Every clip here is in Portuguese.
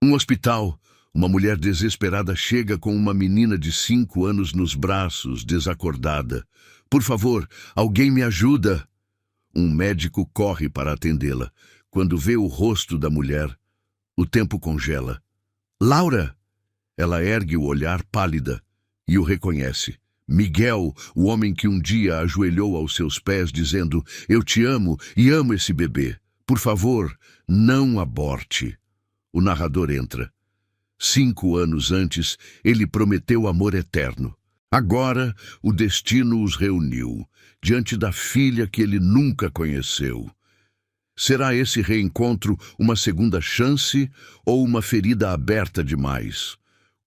Um hospital. Uma mulher desesperada chega com uma menina de 5 anos nos braços, desacordada. Por favor, alguém me ajuda. Um médico corre para atendê-la. Quando vê o rosto da mulher, o tempo congela. Laura! Ela ergue o olhar pálida e o reconhece. Miguel, o homem que um dia ajoelhou aos seus pés dizendo: eu te amo e amo esse bebê. Por favor, não aborte. O narrador entra. 5 anos antes, ele prometeu amor eterno. Agora, o destino os reuniu, diante da filha que ele nunca conheceu. Será esse reencontro uma segunda chance ou uma ferida aberta demais?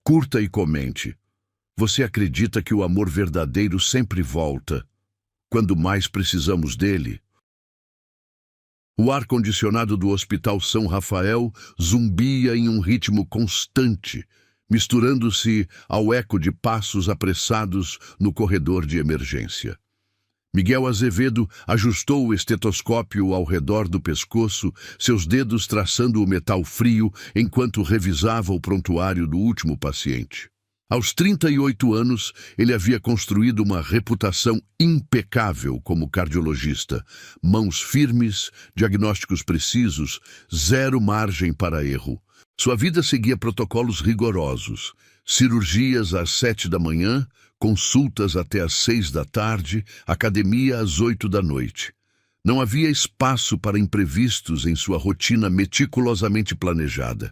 Curta e comente. Você acredita que o amor verdadeiro sempre volta, quando mais precisamos dele? O ar-condicionado do Hospital São Rafael zumbia em um ritmo constante, misturando-se ao eco de passos apressados no corredor de emergência. Miguel Azevedo ajustou o estetoscópio ao redor do pescoço, seus dedos traçando o metal frio enquanto revisava o prontuário do último paciente. Aos 38 anos, ele havia construído uma reputação impecável como cardiologista. Mãos firmes, diagnósticos precisos, zero margem para erro. Sua vida seguia protocolos rigorosos. Cirurgias às 7 da manhã, consultas até às 6 da tarde, academia às 8 da noite. Não havia espaço para imprevistos em sua rotina meticulosamente planejada.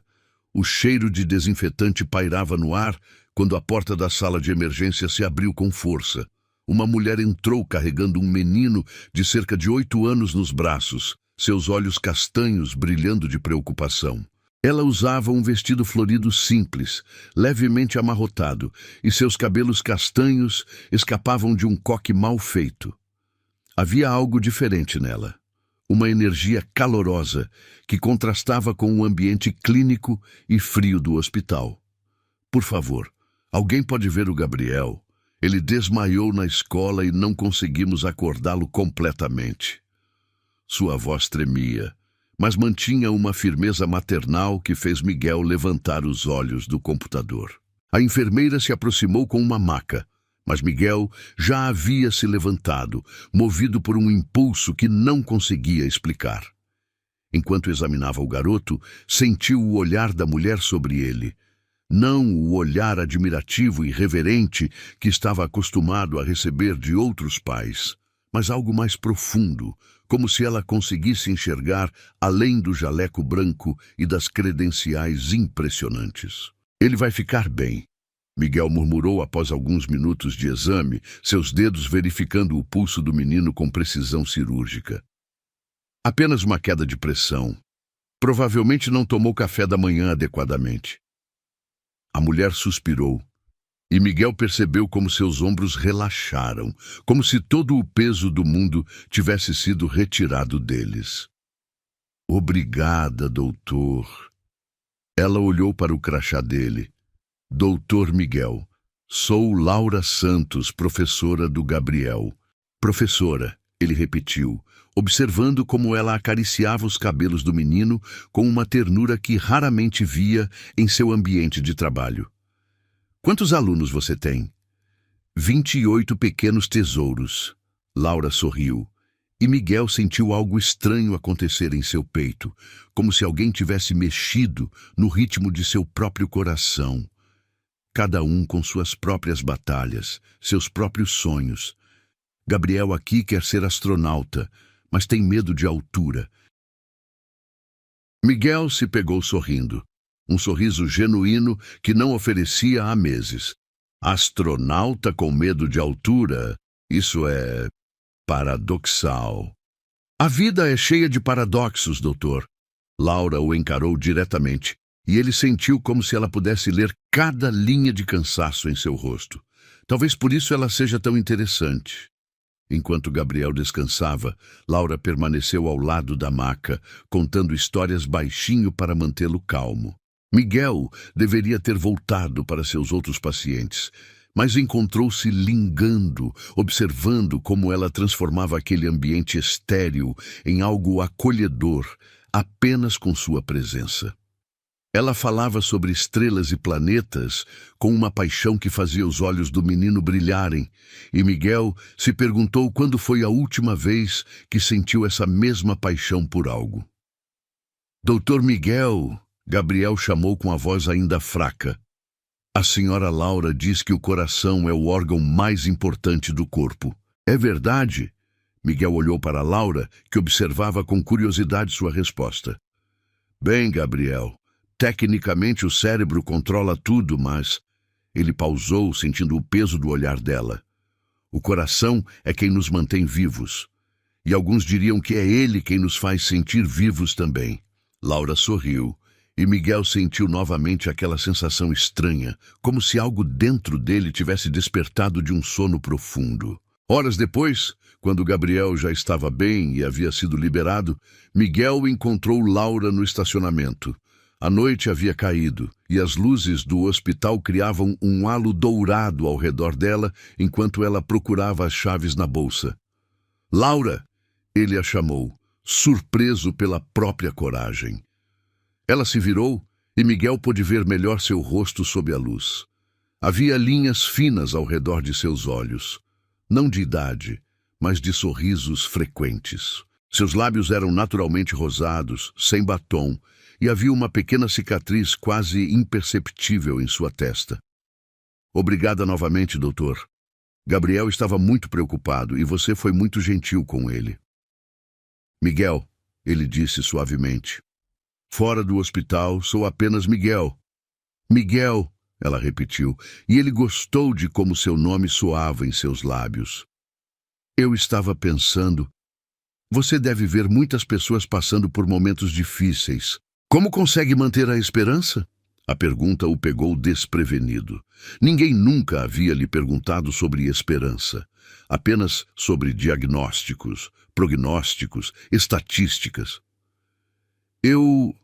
O cheiro de desinfetante pairava no ar quando a porta da sala de emergência se abriu com força. Uma mulher entrou carregando um menino de cerca de 8 anos nos braços, seus olhos castanhos brilhando de preocupação. Ela usava um vestido florido simples, levemente amarrotado, e seus cabelos castanhos escapavam de um coque mal feito. Havia algo diferente nela. Uma energia calorosa que contrastava com o ambiente clínico e frio do hospital. Por favor, alguém pode ver o Gabriel. Ele desmaiou na escola e não conseguimos acordá-lo completamente. Sua voz tremia, mas mantinha uma firmeza maternal que fez Miguel levantar os olhos do computador. A enfermeira se aproximou com uma maca, mas Miguel já havia se levantado, movido por um impulso que não conseguia explicar. Enquanto examinava o garoto, sentiu o olhar da mulher sobre ele. Não o olhar admirativo e reverente que estava acostumado a receber de outros pais, mas algo mais profundo, como se ela conseguisse enxergar além do jaleco branco e das credenciais impressionantes. Ele vai ficar bem, Miguel murmurou após alguns minutos de exame, seus dedos verificando o pulso do menino com precisão cirúrgica. Apenas uma queda de pressão. Provavelmente não tomou café da manhã adequadamente. A mulher suspirou, e Miguel percebeu como seus ombros relaxaram, como se todo o peso do mundo tivesse sido retirado deles. Obrigada, doutor. Ela olhou para o crachá dele. Doutor Miguel, sou Laura Santos, professora do Gabriel. Professora, ele repetiu, observando como ela acariciava os cabelos do menino com uma ternura que raramente via em seu ambiente de trabalho. Quantos alunos você tem? 28 pequenos tesouros. Laura sorriu, e Miguel sentiu algo estranho acontecer em seu peito, como se alguém tivesse mexido no ritmo de seu próprio coração. Cada um com suas próprias batalhas, seus próprios sonhos. Gabriel aqui quer ser astronauta, mas tem medo de altura. Miguel se pegou sorrindo, um sorriso genuíno que não oferecia há meses. Astronauta com medo de altura, isso é paradoxal. A vida é cheia de paradoxos, doutor. Laura o encarou diretamente, e ele sentiu como se ela pudesse ler cada linha de cansaço em seu rosto. Talvez por isso ela seja tão interessante. Enquanto Gabriel descansava, Laura permaneceu ao lado da maca, contando histórias baixinho para mantê-lo calmo. Miguel deveria ter voltado para seus outros pacientes, mas encontrou-se lingando, observando como ela transformava aquele ambiente estéril em algo acolhedor, apenas com sua presença. Ela falava sobre estrelas e planetas com uma paixão que fazia os olhos do menino brilharem, e Miguel se perguntou quando foi a última vez que sentiu essa mesma paixão por algo. Doutor Miguel, Gabriel chamou com a voz ainda fraca. A senhora Laura diz que o coração é o órgão mais importante do corpo. É verdade? Miguel olhou para Laura, que observava com curiosidade sua resposta. Bem, Gabriel, tecnicamente o cérebro controla tudo, mas... Ele pausou, sentindo o peso do olhar dela. O coração é quem nos mantém vivos. E alguns diriam que é ele quem nos faz sentir vivos também. Laura sorriu, e Miguel sentiu novamente aquela sensação estranha, como se algo dentro dele tivesse despertado de um sono profundo. Horas depois, quando Gabriel já estava bem e havia sido liberado, Miguel encontrou Laura no estacionamento. A noite havia caído, e as luzes do hospital criavam um halo dourado ao redor dela enquanto ela procurava as chaves na bolsa. Laura! Ele a chamou, surpreso pela própria coragem. Ela se virou e Miguel pôde ver melhor seu rosto sob a luz. Havia linhas finas ao redor de seus olhos, não de idade, mas de sorrisos frequentes. Seus lábios eram naturalmente rosados, sem batom, e havia uma pequena cicatriz quase imperceptível em sua testa. Obrigada novamente, doutor. Gabriel estava muito preocupado e você foi muito gentil com ele. Miguel, ele disse suavemente. Fora do hospital, sou apenas Miguel. Miguel, ela repetiu, e ele gostou de como seu nome soava em seus lábios. Eu estava pensando... Você deve ver muitas pessoas passando por momentos difíceis. Como consegue manter a esperança? A pergunta o pegou desprevenido. Ninguém nunca havia lhe perguntado sobre esperança. Apenas sobre diagnósticos, prognósticos, estatísticas. Eu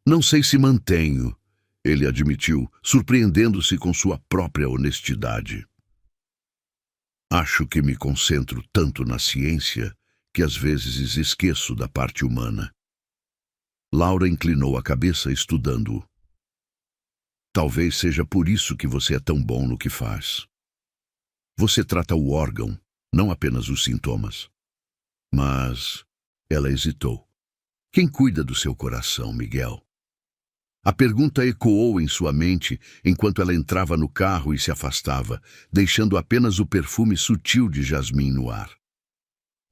não sei se mantenho, ele admitiu, surpreendendo-se com sua própria honestidade. Acho que me concentro tanto na ciência que às vezes esqueço da parte humana. Laura inclinou a cabeça estudando-o. Talvez seja por isso que você é tão bom no que faz. Você trata o órgão, não apenas os sintomas. Mas ela hesitou. Quem cuida do seu coração, Miguel? A pergunta ecoou em sua mente enquanto ela entrava no carro e se afastava, deixando apenas o perfume sutil de jasmim no ar.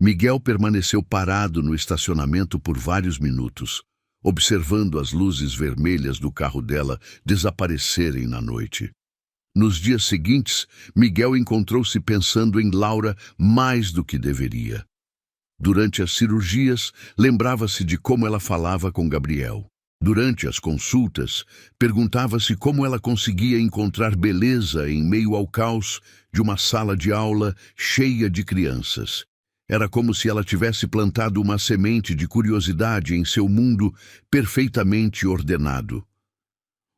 Miguel permaneceu parado no estacionamento por vários minutos, observando as luzes vermelhas do carro dela desaparecerem na noite. Nos dias seguintes, Miguel encontrou-se pensando em Laura mais do que deveria. Durante as cirurgias, lembrava-se de como ela falava com Gabriel. Durante as consultas, perguntava-se como ela conseguia encontrar beleza em meio ao caos de uma sala de aula cheia de crianças. Era como se ela tivesse plantado uma semente de curiosidade em seu mundo perfeitamente ordenado.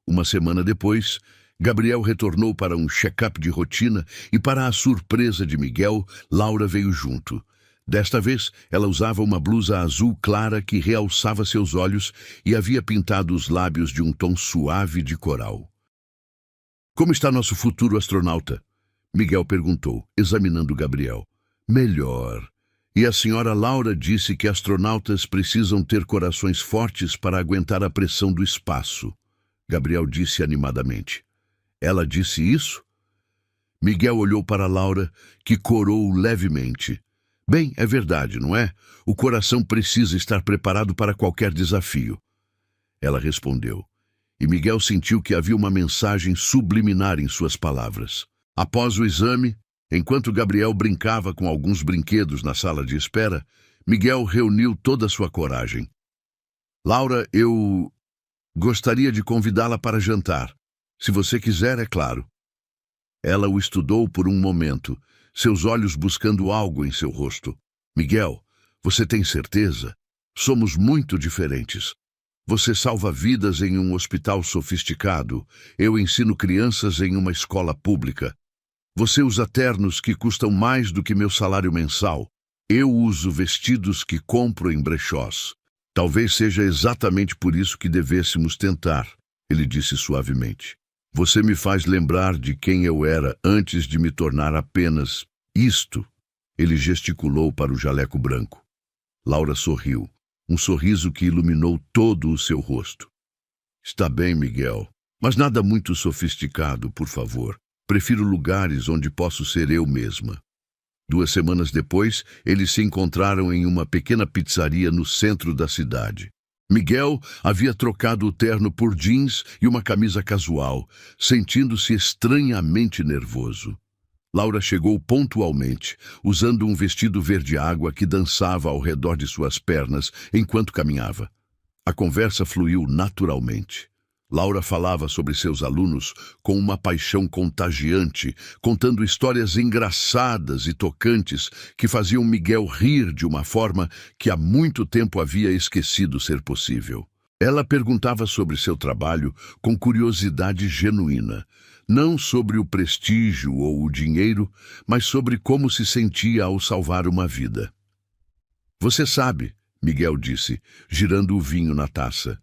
Uma semana depois, Gabriel retornou para um check-up de rotina e, para a surpresa de Miguel, Laura veio junto. Desta vez, ela usava uma blusa azul clara que realçava seus olhos e havia pintado os lábios de um tom suave de coral. Como está nosso futuro astronauta? Miguel perguntou, examinando Gabriel. Melhor. E a senhora Laura disse que astronautas precisam ter corações fortes para aguentar a pressão do espaço. Gabriel disse animadamente. Ela disse isso? Miguel olhou para Laura, que corou levemente. Bem, é verdade, não é? O coração precisa estar preparado para qualquer desafio. Ela respondeu, e Miguel sentiu que havia uma mensagem subliminar em suas palavras. Após o exame, enquanto Gabriel brincava com alguns brinquedos na sala de espera, Miguel reuniu toda a sua coragem. Laura, eu gostaria de convidá-la para jantar. Se você quiser, é claro. Ela o estudou por um momento, seus olhos buscando algo em seu rosto. Miguel, você tem certeza? Somos muito diferentes. Você salva vidas em um hospital sofisticado. Eu ensino crianças em uma escola pública. Você usa ternos que custam mais do que meu salário mensal. Eu uso vestidos que compro em brechós. Talvez seja exatamente por isso que devêssemos tentar. ele disse suavemente. Você me faz lembrar de quem eu era antes de me tornar apenas isto. Ele gesticulou para o jaleco branco. Laura sorriu, um sorriso que iluminou todo o seu rosto. Está bem, Miguel, mas nada muito sofisticado, por favor. Prefiro lugares onde posso ser eu mesma. 2 semanas depois, eles se encontraram em uma pequena pizzaria no centro da cidade. Miguel havia trocado o terno por jeans e uma camisa casual, sentindo-se estranhamente nervoso. Laura chegou pontualmente, usando um vestido verde-água que dançava ao redor de suas pernas enquanto caminhava. A conversa fluiu naturalmente. Laura falava sobre seus alunos com uma paixão contagiante, contando histórias engraçadas e tocantes que faziam Miguel rir de uma forma que há muito tempo havia esquecido ser possível. Ela perguntava sobre seu trabalho com curiosidade genuína, não sobre o prestígio ou o dinheiro, mas sobre como se sentia ao salvar uma vida. Você sabe, Miguel disse, girando o vinho na taça.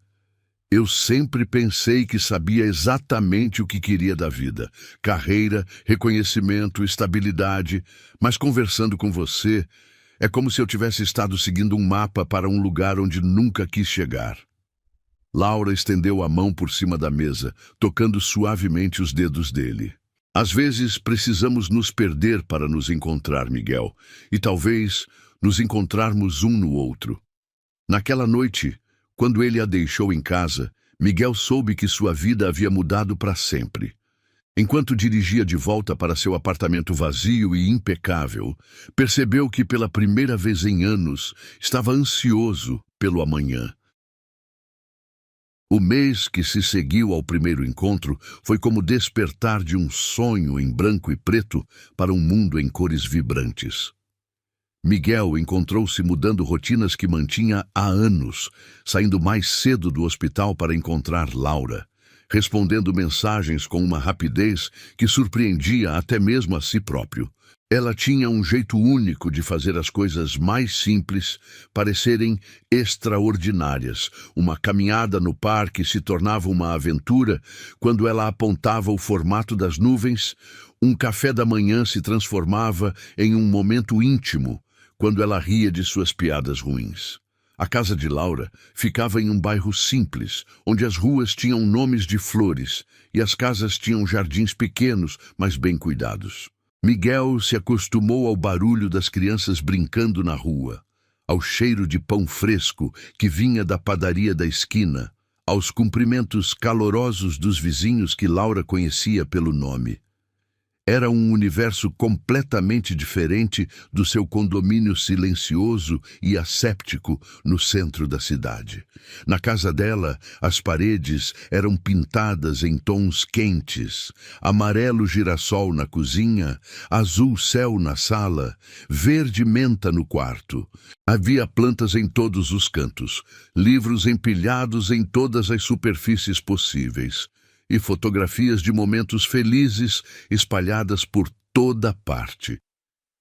Eu sempre pensei que sabia exatamente o que queria da vida. Carreira, reconhecimento, estabilidade. Mas conversando com você, é como se eu tivesse estado seguindo um mapa para um lugar onde nunca quis chegar. Laura estendeu a mão por cima da mesa, tocando suavemente os dedos dele. Às vezes precisamos nos perder para nos encontrar, Miguel, e talvez nos encontrarmos um no outro. Naquela noite, quando ele a deixou em casa, Miguel soube que sua vida havia mudado para sempre. Enquanto dirigia de volta para seu apartamento vazio e impecável, percebeu que pela primeira vez em anos estava ansioso pelo amanhã. O mês que se seguiu ao primeiro encontro foi como despertar de um sonho em branco e preto para um mundo em cores vibrantes. Miguel encontrou-se mudando rotinas que mantinha há anos, saindo mais cedo do hospital para encontrar Laura, respondendo mensagens com uma rapidez que surpreendia até mesmo a si próprio. Ela tinha um jeito único de fazer as coisas mais simples parecerem extraordinárias. Uma caminhada no parque se tornava uma aventura quando ela apontava o formato das nuvens. Um café da manhã se transformava em um momento íntimo quando ela ria de suas piadas ruins. A casa de Laura ficava em um bairro simples, onde as ruas tinham nomes de flores e as casas tinham jardins pequenos, mas bem cuidados. Miguel se acostumou ao barulho das crianças brincando na rua, ao cheiro de pão fresco que vinha da padaria da esquina, aos cumprimentos calorosos dos vizinhos que Laura conhecia pelo nome. Era um universo completamente diferente do seu condomínio silencioso e asséptico no centro da cidade. Na casa dela, as paredes eram pintadas em tons quentes, amarelo girassol na cozinha, azul céu na sala, verde menta no quarto. Havia plantas em todos os cantos, livros empilhados em todas as superfícies possíveis, e fotografias de momentos felizes espalhadas por toda parte.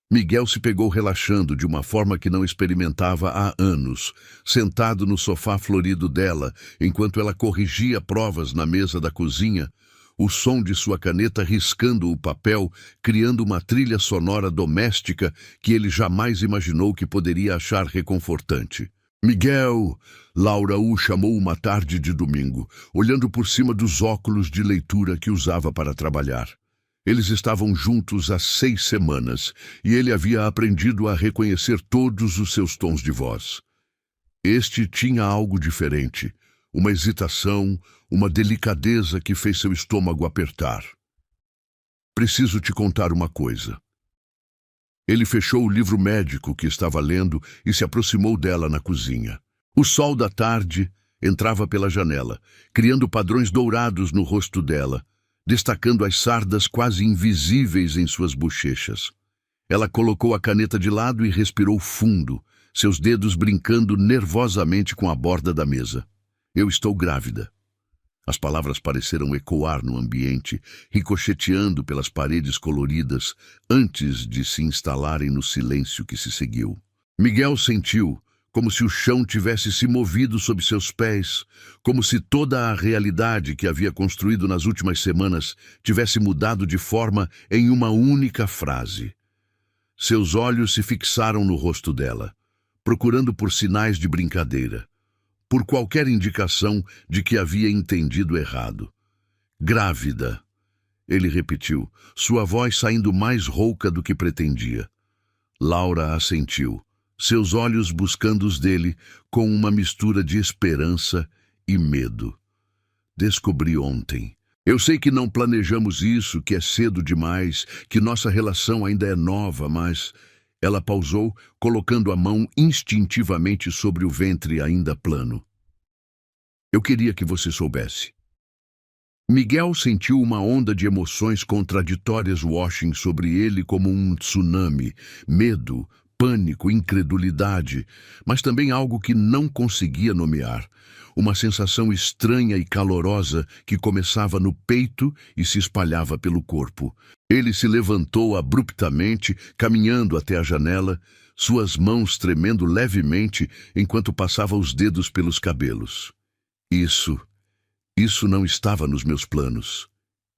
Miguel se pegou relaxando de uma forma que não experimentava há anos, sentado no sofá florido dela, enquanto ela corrigia provas na mesa da cozinha, o som de sua caneta riscando o papel, criando uma trilha sonora doméstica que ele jamais imaginou que poderia achar reconfortante. Miguel, Laura o chamou uma tarde de domingo, olhando por cima dos óculos de leitura que usava para trabalhar. Eles estavam juntos há 6 semanas e ele havia aprendido a reconhecer todos os seus tons de voz. Este tinha algo diferente, uma hesitação, uma delicadeza que fez seu estômago apertar. Preciso te contar uma coisa. Ele fechou o livro médico que estava lendo e se aproximou dela na cozinha. O sol da tarde entrava pela janela, criando padrões dourados no rosto dela, destacando as sardas quase invisíveis em suas bochechas. Ela colocou a caneta de lado e respirou fundo, seus dedos brincando nervosamente com a borda da mesa. Eu estou grávida. As palavras pareceram ecoar no ambiente, ricocheteando pelas paredes coloridas, antes de se instalarem no silêncio que se seguiu. Miguel sentiu como se o chão tivesse se movido sob seus pés, como se toda a realidade que havia construído nas últimas semanas tivesse mudado de forma em uma única frase. Seus olhos se fixaram no rosto dela, procurando por sinais de brincadeira, por qualquer indicação de que havia entendido errado. Grávida, ele repetiu, sua voz saindo mais rouca do que pretendia. Laura assentiu, seus olhos buscando os dele com uma mistura de esperança e medo. Descobri ontem. Eu sei que não planejamos isso, que é cedo demais, que nossa relação ainda é nova, mas... Ela pausou, colocando a mão instintivamente sobre o ventre ainda plano. Eu queria que você soubesse. Miguel sentiu uma onda de emoções contraditórias washing sobre ele como um tsunami, medo, pânico, incredulidade, mas também algo que não conseguia nomear. Uma sensação estranha e calorosa que começava no peito e se espalhava pelo corpo. Ele se levantou abruptamente, caminhando até a janela, suas mãos tremendo levemente enquanto passava os dedos pelos cabelos. Isso não estava nos meus planos,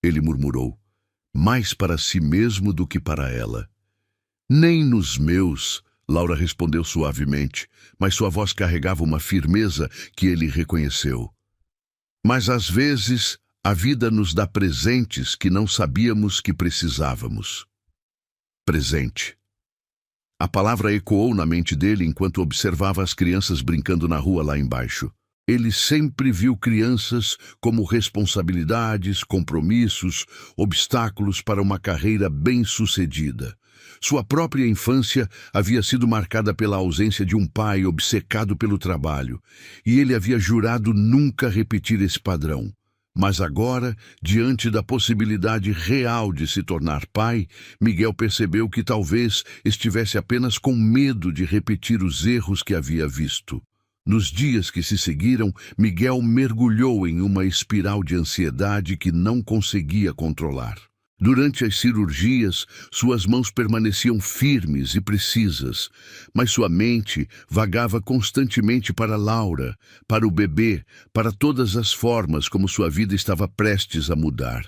ele murmurou, mais para si mesmo do que para ela. Nem nos meus, Laura respondeu suavemente, mas sua voz carregava uma firmeza que ele reconheceu. Mas às vezes a vida nos dá presentes que não sabíamos que precisávamos. Presente. A palavra ecoou na mente dele enquanto observava as crianças brincando na rua lá embaixo. Ele sempre viu crianças como responsabilidades, compromissos, obstáculos para uma carreira bem-sucedida. Sua própria infância havia sido marcada pela ausência de um pai obcecado pelo trabalho, e ele havia jurado nunca repetir esse padrão. Mas agora, diante da possibilidade real de se tornar pai, Miguel percebeu que talvez estivesse apenas com medo de repetir os erros que havia visto. Nos dias que se seguiram, Miguel mergulhou em uma espiral de ansiedade que não conseguia controlar. Durante as cirurgias, suas mãos permaneciam firmes e precisas, mas sua mente vagava constantemente para Laura, para o bebê, para todas as formas como sua vida estava prestes a mudar.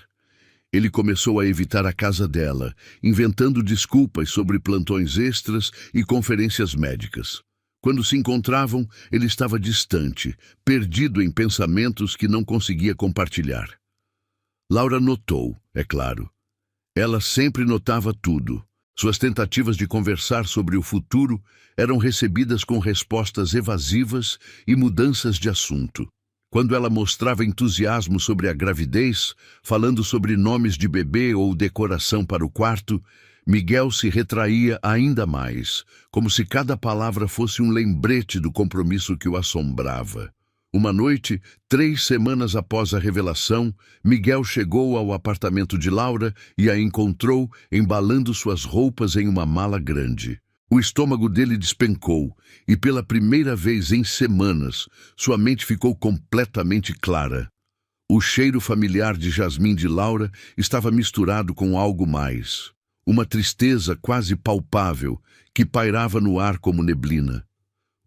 Ele começou a evitar a casa dela, inventando desculpas sobre plantões extras e conferências médicas. Quando se encontravam, ele estava distante, perdido em pensamentos que não conseguia compartilhar. Laura notou, é claro. Ela sempre notava tudo. Suas tentativas de conversar sobre o futuro eram recebidas com respostas evasivas e mudanças de assunto. Quando ela mostrava entusiasmo sobre a gravidez, falando sobre nomes de bebê ou decoração para o quarto, Miguel se retraía ainda mais, como se cada palavra fosse um lembrete do compromisso que o assombrava. Uma noite, 3 semanas após a revelação, Miguel chegou ao apartamento de Laura e a encontrou embalando suas roupas em uma mala grande. O estômago dele despencou e, pela primeira vez em semanas, sua mente ficou completamente clara. O cheiro familiar de jasmim de Laura estava misturado com algo mais. Uma tristeza quase palpável que pairava no ar como neblina.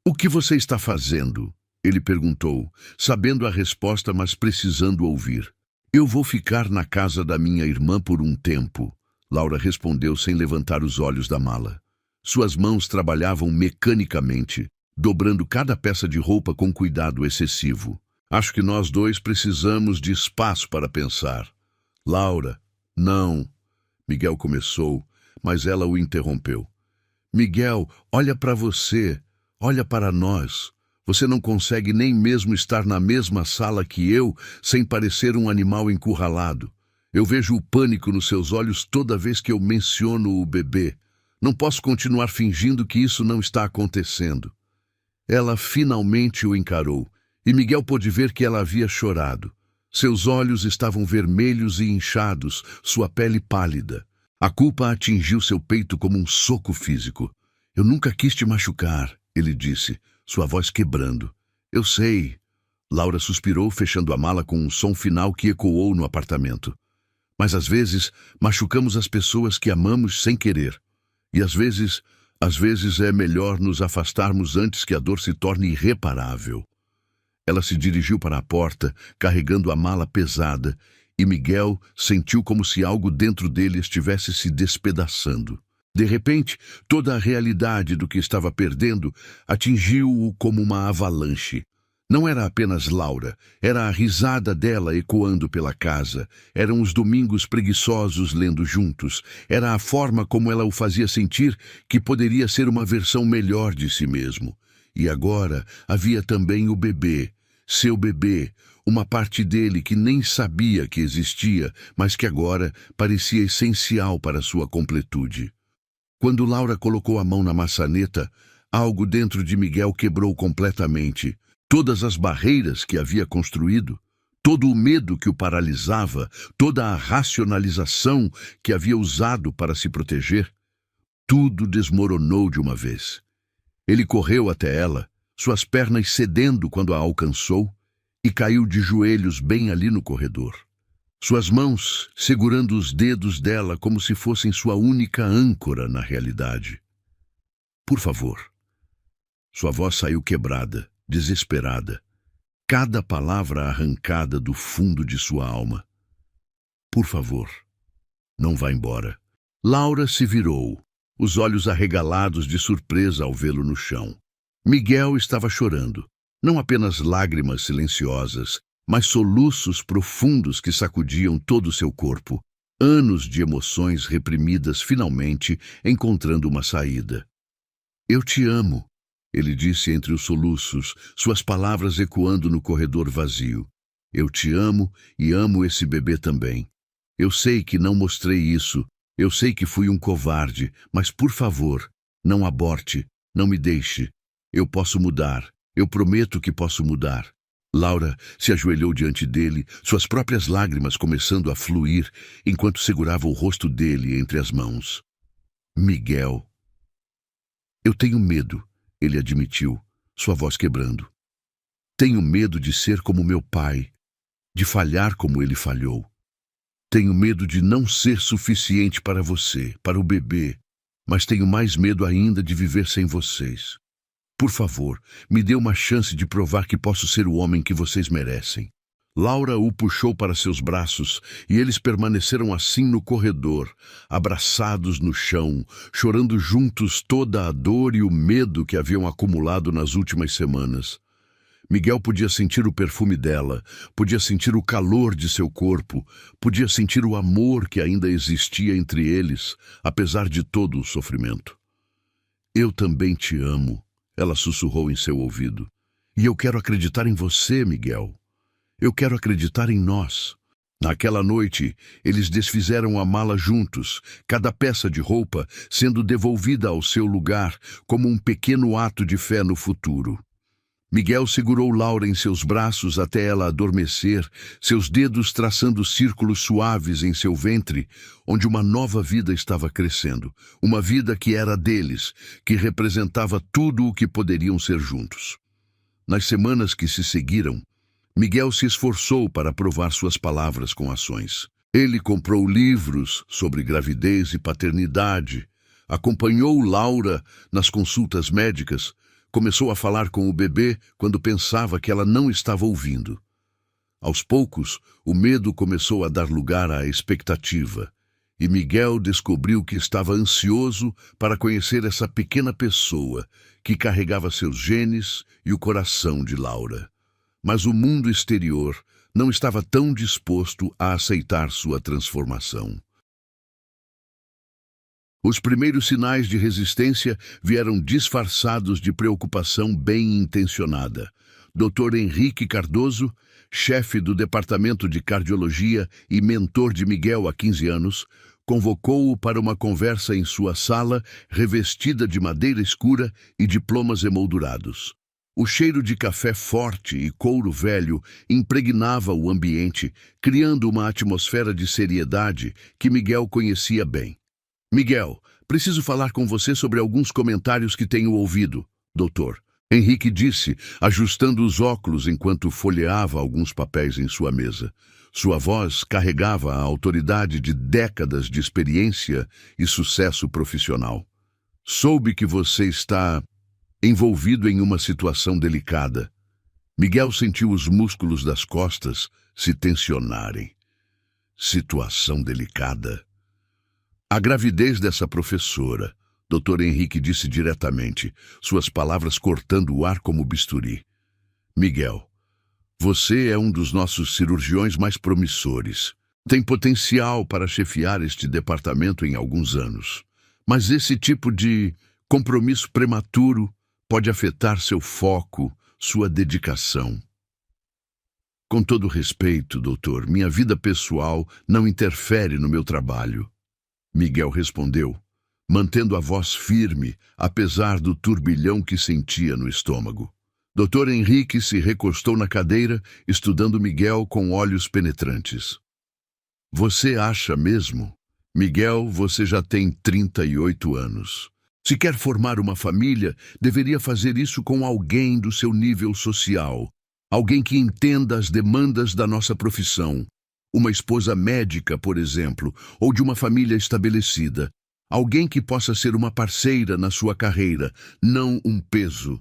"O que você está fazendo?" Ele perguntou, sabendo a resposta, mas precisando ouvir. "Eu vou ficar na casa da minha irmã por um tempo", Laura respondeu sem levantar os olhos da mala. Suas mãos trabalhavam mecanicamente, dobrando cada peça de roupa com cuidado excessivo. "Acho que nós dois precisamos de espaço para pensar." "Laura, não." Miguel começou, mas ela o interrompeu. "Miguel, olha para você, olha para nós. Você não consegue nem mesmo estar na mesma sala que eu sem parecer um animal encurralado. Eu vejo o pânico nos seus olhos toda vez que eu menciono o bebê. Não posso continuar fingindo que isso não está acontecendo." Ela finalmente o encarou, e Miguel pôde ver que ela havia chorado. Seus olhos estavam vermelhos e inchados, sua pele pálida. A culpa atingiu seu peito como um soco físico. "Eu nunca quis te machucar", ele disse, sua voz quebrando. "Eu sei." Laura suspirou, fechando a mala com um som final que ecoou no apartamento. "Mas às vezes machucamos as pessoas que amamos sem querer. E às vezes Às vezes é melhor nos afastarmos antes que a dor se torne irreparável. Ela se dirigiu para a porta, carregando a mala pesada, e Miguel sentiu como se algo dentro dele estivesse se despedaçando. De repente, toda a realidade do que estava perdendo atingiu-o como uma avalanche. Não era apenas Laura, era a risada dela ecoando pela casa, eram os domingos preguiçosos lendo juntos, era a forma como ela o fazia sentir que poderia ser uma versão melhor de si mesmo. E agora havia também o bebê, seu bebê, uma parte dele que nem sabia que existia, mas que agora parecia essencial para sua completude. Quando Laura colocou a mão na maçaneta, algo dentro de Miguel quebrou completamente. Todas as barreiras que havia construído, todo o medo que o paralisava, toda a racionalização que havia usado para se proteger, tudo desmoronou de uma vez. Ele correu até ela, suas pernas cedendo quando a alcançou, e caiu de joelhos bem ali no corredor. Suas mãos segurando os dedos dela como se fossem sua única âncora na realidade. Por favor. Sua voz saiu quebrada, desesperada, cada palavra arrancada do fundo de sua alma. Por favor, não vá embora. Laura se virou, os olhos arregalados de surpresa ao vê-lo no chão. Miguel estava chorando, não apenas lágrimas silenciosas, mas soluços profundos que sacudiam todo o seu corpo, anos de emoções reprimidas finalmente encontrando uma saída. Eu te amo, ele disse entre os soluços, suas palavras ecoando no corredor vazio. Eu te amo e amo esse bebê também. Eu sei que não mostrei isso, eu sei que fui um covarde, mas por favor, não aborte, não me deixe. Eu posso mudar, eu prometo que posso mudar. Laura se ajoelhou diante dele, suas próprias lágrimas começando a fluir, enquanto segurava o rosto dele entre as mãos. Miguel. Eu tenho medo, ele admitiu, sua voz quebrando. Tenho medo de ser como meu pai, de falhar como ele falhou. Tenho medo de não ser suficiente para você, para o bebê, mas tenho mais medo ainda de viver sem vocês. Por favor, me dê uma chance de provar que posso ser o homem que vocês merecem. Laura o puxou para seus braços e eles permaneceram assim no corredor, abraçados no chão, chorando juntos toda a dor e o medo que haviam acumulado nas últimas semanas. Miguel podia sentir o perfume dela, podia sentir o calor de seu corpo, podia sentir o amor que ainda existia entre eles, apesar de todo o sofrimento. Eu também te amo, ela sussurrou em seu ouvido. E eu quero acreditar em você, Miguel. Eu quero acreditar em nós. Naquela noite, eles desfizeram a mala juntos, cada peça de roupa sendo devolvida ao seu lugar como um pequeno ato de fé no futuro. Miguel segurou Laura em seus braços até ela adormecer, seus dedos traçando círculos suaves em seu ventre, onde uma nova vida estava crescendo, uma vida que era deles, que representava tudo o que poderiam ser juntos. Nas semanas que se seguiram, Miguel se esforçou para provar suas palavras com ações. Ele comprou livros sobre gravidez e paternidade, acompanhou Laura nas consultas médicas, começou a falar com o bebê quando pensava que ela não estava ouvindo. Aos poucos, o medo começou a dar lugar à expectativa, e Miguel descobriu que estava ansioso para conhecer essa pequena pessoa que carregava seus genes e o coração de Laura. Mas o mundo exterior não estava tão disposto a aceitar sua transformação. Os primeiros sinais de resistência vieram disfarçados de preocupação bem intencionada. Dr. Henrique Cardoso, chefe do Departamento de Cardiologia e mentor de Miguel há 15 anos, convocou-o para uma conversa em sua sala, revestida de madeira escura e diplomas emoldurados. O cheiro de café forte e couro velho impregnava o ambiente, criando uma atmosfera de seriedade que Miguel conhecia bem. Miguel, preciso falar com você sobre alguns comentários que tenho ouvido, doutor. Henrique disse, ajustando os óculos enquanto folheava alguns papéis em sua mesa. Sua voz carregava a autoridade de décadas de experiência e sucesso profissional. Soube que você está envolvido em uma situação delicada. Miguel sentiu os músculos das costas se tensionarem. Situação delicada? A gravidez dessa professora, Dr. Henrique disse diretamente, suas palavras cortando o ar como bisturi. Miguel, você é um dos nossos cirurgiões mais promissores. Tem potencial para chefiar este departamento em alguns anos. Mas esse tipo de compromisso prematuro pode afetar seu foco, sua dedicação. Com todo respeito, doutor, minha vida pessoal não interfere no meu trabalho. Miguel respondeu, mantendo a voz firme, apesar do turbilhão que sentia no estômago. Dr. Henrique se recostou na cadeira, estudando Miguel com olhos penetrantes. Você acha mesmo? Miguel, você já tem 38 anos. Se quer formar uma família, deveria fazer isso com alguém do seu nível social. Alguém que entenda as demandas da nossa profissão. Uma esposa médica, por exemplo, ou de uma família estabelecida. Alguém que possa ser uma parceira na sua carreira, não um peso.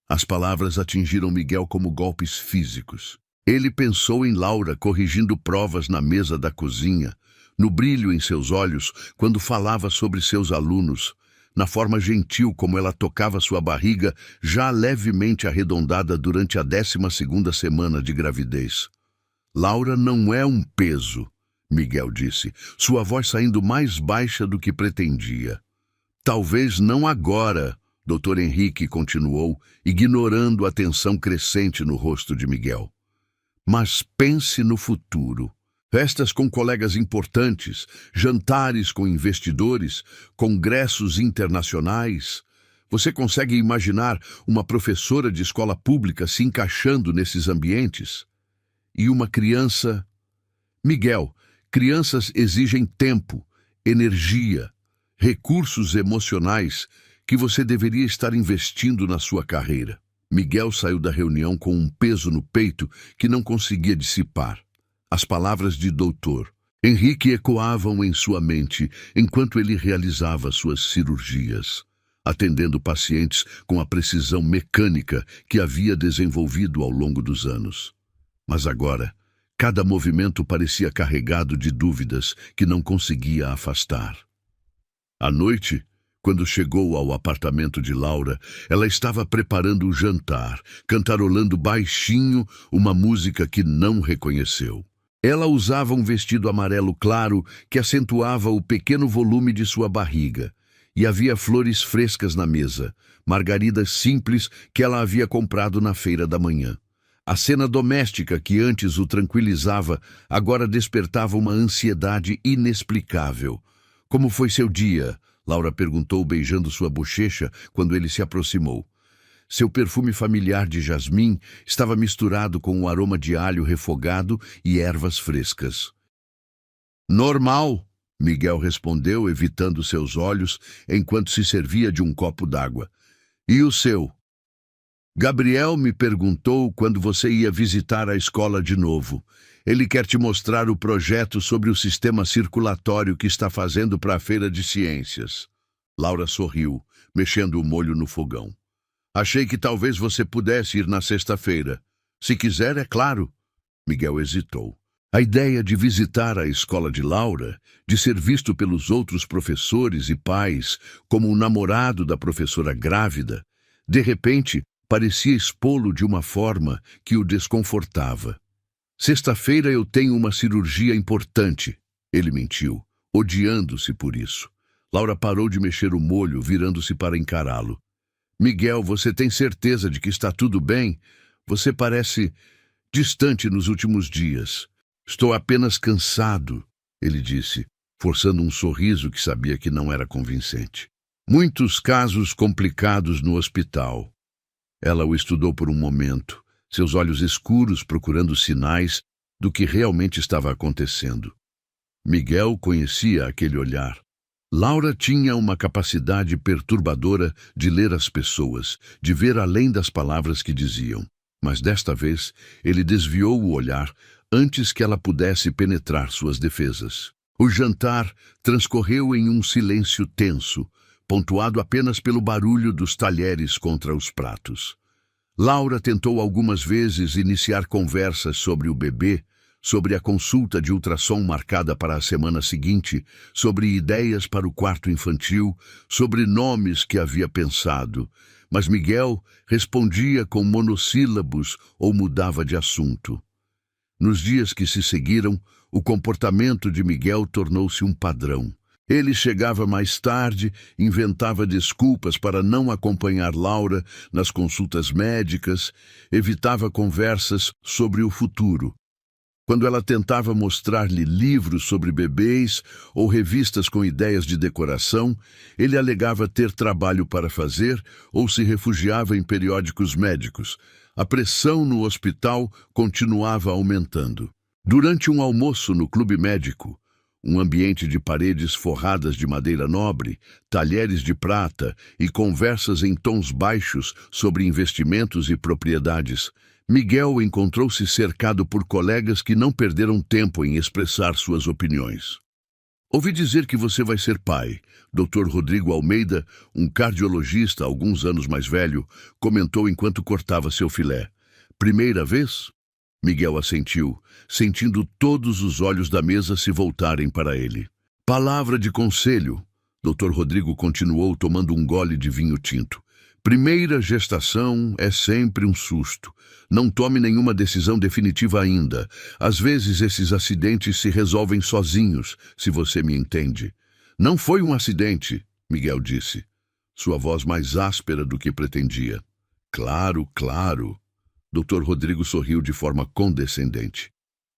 As palavras atingiram Miguel como golpes físicos. Ele pensou em Laura corrigindo provas na mesa da cozinha, no brilho em seus olhos quando falava sobre seus alunos, na forma gentil como ela tocava sua barriga já levemente arredondada durante a 12ª semana de gravidez. Laura não é um peso, Miguel disse, sua voz saindo mais baixa do que pretendia. Talvez não agora, Dr. Henrique continuou, ignorando a tensão crescente no rosto de Miguel. Mas pense no futuro. Festas com colegas importantes, jantares com investidores, congressos internacionais. Você consegue imaginar uma professora de escola pública se encaixando nesses ambientes? E uma criança... Miguel, crianças exigem tempo, energia, recursos emocionais que você deveria estar investindo na sua carreira. Miguel saiu da reunião com um peso no peito que não conseguia dissipar. As palavras de Dr. Henrique ecoavam em sua mente enquanto ele realizava suas cirurgias, atendendo pacientes com a precisão mecânica que havia desenvolvido ao longo dos anos. Mas agora, cada movimento parecia carregado de dúvidas que não conseguia afastar. À noite, quando chegou ao apartamento de Laura, ela estava preparando o jantar, cantarolando baixinho uma música que não reconheceu. Ela usava um vestido amarelo claro que acentuava o pequeno volume de sua barriga, e havia flores frescas na mesa, margaridas simples que ela havia comprado na feira da manhã. A cena doméstica que antes o tranquilizava agora despertava uma ansiedade inexplicável. Como foi seu dia? Laura perguntou, beijando sua bochecha quando ele se aproximou. Seu perfume familiar de jasmim estava misturado com o aroma de alho refogado e ervas frescas. Normal, Miguel respondeu, evitando seus olhos enquanto se servia de um copo d'água. E o seu? Gabriel me perguntou quando você ia visitar a escola de novo. Ele quer te mostrar o projeto sobre o sistema circulatório que está fazendo para a Feira de Ciências. Laura sorriu, mexendo o molho no fogão. Achei que talvez você pudesse ir na sexta-feira. Se quiser, é claro. Miguel hesitou. A ideia de visitar a escola de Laura, de ser visto pelos outros professores e pais como o namorado da professora grávida, de repente parecia expô-lo de uma forma que o desconfortava. Sexta-feira eu tenho uma cirurgia importante, ele mentiu, odiando-se por isso. Laura parou de mexer o molho, virando-se para encará-lo. Miguel, você tem certeza de que está tudo bem? Você parece distante nos últimos dias. Estou apenas cansado, ele disse, forçando um sorriso que sabia que não era convincente. Muitos casos complicados no hospital. Ela o estudou por um momento, seus olhos escuros procurando sinais do que realmente estava acontecendo. Miguel conhecia aquele olhar. Laura tinha uma capacidade perturbadora de ler as pessoas, de ver além das palavras que diziam. Mas desta vez, ele desviou o olhar antes que ela pudesse penetrar suas defesas. O jantar transcorreu em um silêncio tenso, pontuado apenas pelo barulho dos talheres contra os pratos. Laura tentou algumas vezes iniciar conversas sobre o bebê, sobre a consulta de ultrassom marcada para a semana seguinte, sobre ideias para o quarto infantil, sobre nomes que havia pensado, mas Miguel respondia com monossílabos ou mudava de assunto. Nos dias que se seguiram, o comportamento de Miguel tornou-se um padrão. Ele chegava mais tarde, inventava desculpas para não acompanhar Laura nas consultas médicas, evitava conversas sobre o futuro. Quando ela tentava mostrar-lhe livros sobre bebês ou revistas com ideias de decoração, ele alegava ter trabalho para fazer ou se refugiava em periódicos médicos. A pressão no hospital continuava aumentando. Durante um almoço no clube médico, um ambiente de paredes forradas de madeira nobre, talheres de prata e conversas em tons baixos sobre investimentos e propriedades, Miguel encontrou-se cercado por colegas que não perderam tempo em expressar suas opiniões. Ouvi dizer que você vai ser pai. Dr. Rodrigo Almeida, um cardiologista alguns anos mais velho, comentou enquanto cortava seu filé. Primeira vez? Miguel assentiu, sentindo todos os olhos da mesa se voltarem para ele. Palavra de conselho. Dr. Rodrigo continuou tomando um gole de vinho tinto. Primeira gestação é sempre um susto. Não tome nenhuma decisão definitiva ainda. Às vezes esses acidentes se resolvem sozinhos, se você me entende. Não foi um acidente, Miguel disse, sua voz mais áspera do que pretendia. Claro, claro. Dr. Rodrigo sorriu de forma condescendente.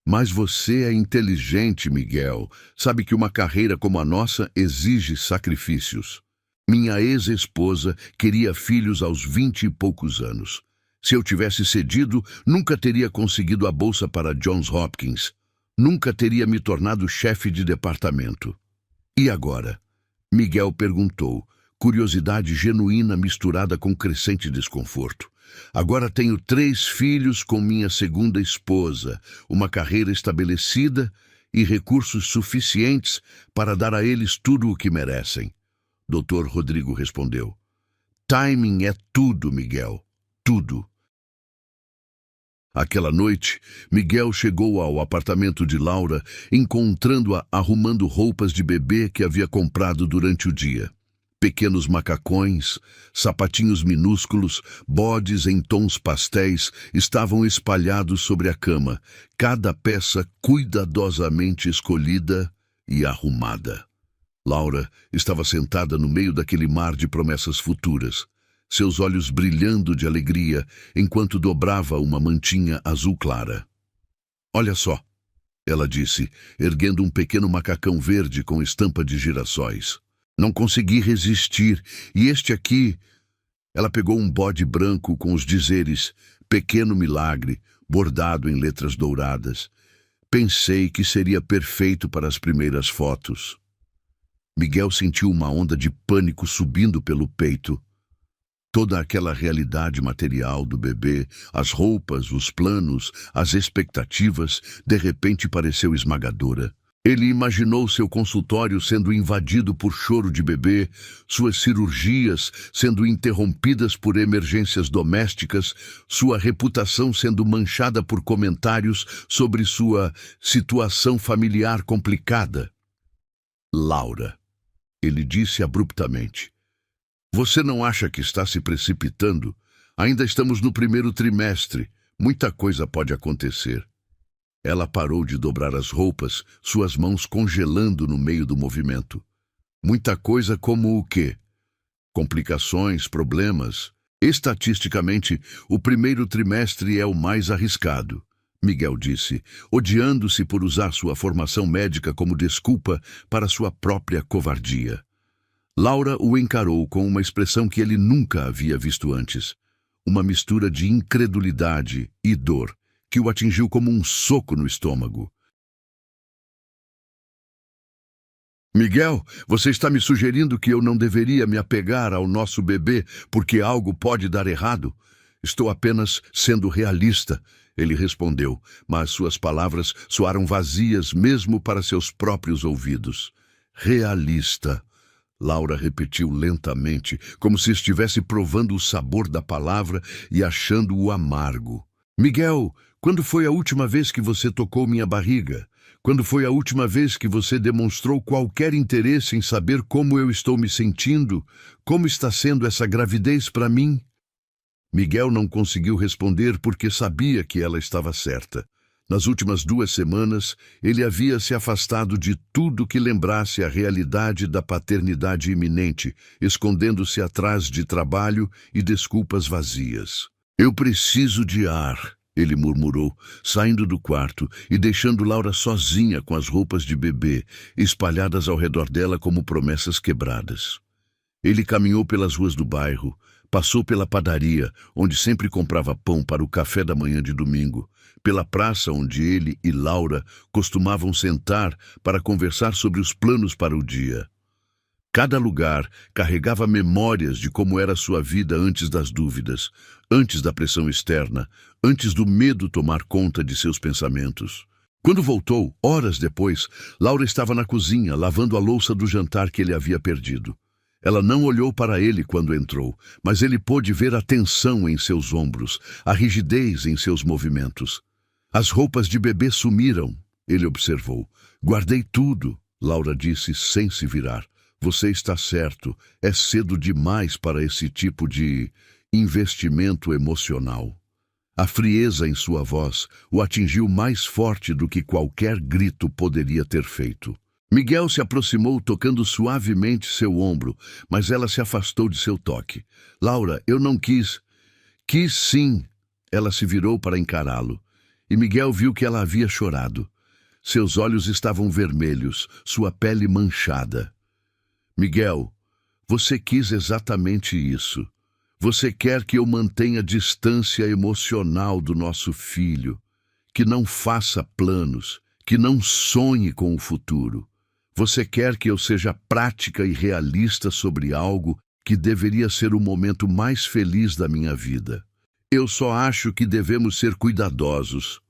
Mas você é inteligente, Miguel. Sabe que uma carreira como a nossa exige sacrifícios. Minha ex-esposa queria filhos aos 20 e poucos anos. Se eu tivesse cedido, nunca teria conseguido a bolsa para Johns Hopkins. Nunca teria me tornado chefe de departamento. E agora? Miguel perguntou, curiosidade genuína misturada com crescente desconforto. Agora tenho 3 filhos com minha segunda esposa, uma carreira estabelecida e recursos suficientes para dar a eles tudo o que merecem. Dr. Rodrigo respondeu. Timing é tudo, Miguel. Tudo. Aquela noite, Miguel chegou ao apartamento de Laura, encontrando-a arrumando roupas de bebê que havia comprado durante o dia. Pequenos macacões, sapatinhos minúsculos, bodes em tons pastéis estavam espalhados sobre a cama, cada peça cuidadosamente escolhida e arrumada. Laura estava sentada no meio daquele mar de promessas futuras, seus olhos brilhando de alegria enquanto dobrava uma mantinha azul clara. Olha só, ela disse, erguendo um pequeno macacão verde com estampa de girassóis. Não consegui resistir, e este aqui... Ela pegou um bode branco com os dizeres Pequeno Milagre, bordado em letras douradas. Pensei que seria perfeito para as primeiras fotos. Miguel sentiu uma onda de pânico subindo pelo peito. Toda aquela realidade material do bebê, as roupas, os planos, as expectativas, de repente pareceu esmagadora. Ele imaginou seu consultório sendo invadido por choro de bebê, suas cirurgias sendo interrompidas por emergências domésticas, sua reputação sendo manchada por comentários sobre sua situação familiar complicada. Laura, ele disse abruptamente, você não acha que está se precipitando? Ainda estamos no primeiro trimestre. Muita coisa pode acontecer. Ela parou de dobrar as roupas, suas mãos congelando no meio do movimento. Muita coisa como o quê? Complicações, problemas. Estatisticamente, o primeiro trimestre é o mais arriscado, Miguel disse, odiando-se por usar sua formação médica como desculpa para sua própria covardia. Laura o encarou com uma expressão que ele nunca havia visto antes. Uma mistura de incredulidade e dor, que o atingiu como um soco no estômago. Miguel, você está me sugerindo que eu não deveria me apegar ao nosso bebê porque algo pode dar errado? Estou apenas sendo realista, ele respondeu, mas suas palavras soaram vazias mesmo para seus próprios ouvidos. Realista. Laura repetiu lentamente, como se estivesse provando o sabor da palavra e achando-o amargo. Miguel, quando foi a última vez que você tocou minha barriga? Quando foi a última vez que você demonstrou qualquer interesse em saber como eu estou me sentindo? Como está sendo essa gravidez para mim? Miguel não conseguiu responder porque sabia que ela estava certa. Nas últimas 2 semanas, ele havia se afastado de tudo que lembrasse a realidade da paternidade iminente, escondendo-se atrás de trabalho e desculpas vazias. Eu preciso de ar, ele murmurou, saindo do quarto e deixando Laura sozinha com as roupas de bebê, espalhadas ao redor dela como promessas quebradas. Ele caminhou pelas ruas do bairro, passou pela padaria, onde sempre comprava pão para o café da manhã de domingo, pela praça onde ele e Laura costumavam sentar para conversar sobre os planos para o dia. Cada lugar carregava memórias de como era sua vida antes das dúvidas, antes da pressão externa, antes do medo tomar conta de seus pensamentos. Quando voltou, horas depois, Laura estava na cozinha, lavando a louça do jantar que ele havia perdido. Ela não olhou para ele quando entrou, mas ele pôde ver a tensão em seus ombros, a rigidez em seus movimentos. As roupas de bebê sumiram, ele observou. Guardei tudo, Laura disse sem se virar. Você está certo, é cedo demais para esse tipo de investimento emocional. A frieza em sua voz o atingiu mais forte do que qualquer grito poderia ter feito. Miguel se aproximou tocando suavemente seu ombro, mas ela se afastou de seu toque. Laura, eu não quis. Quis sim. Ela se virou para encará-lo. E Miguel viu que ela havia chorado. Seus olhos estavam vermelhos, sua pele manchada. Miguel, você quis exatamente isso. Você quer que eu mantenha distância emocional do nosso filho, que não faça planos, que não sonhe com o futuro. Você quer que eu seja prática e realista sobre algo que deveria ser o momento mais feliz da minha vida. Eu só acho que devemos ser cuidadosos.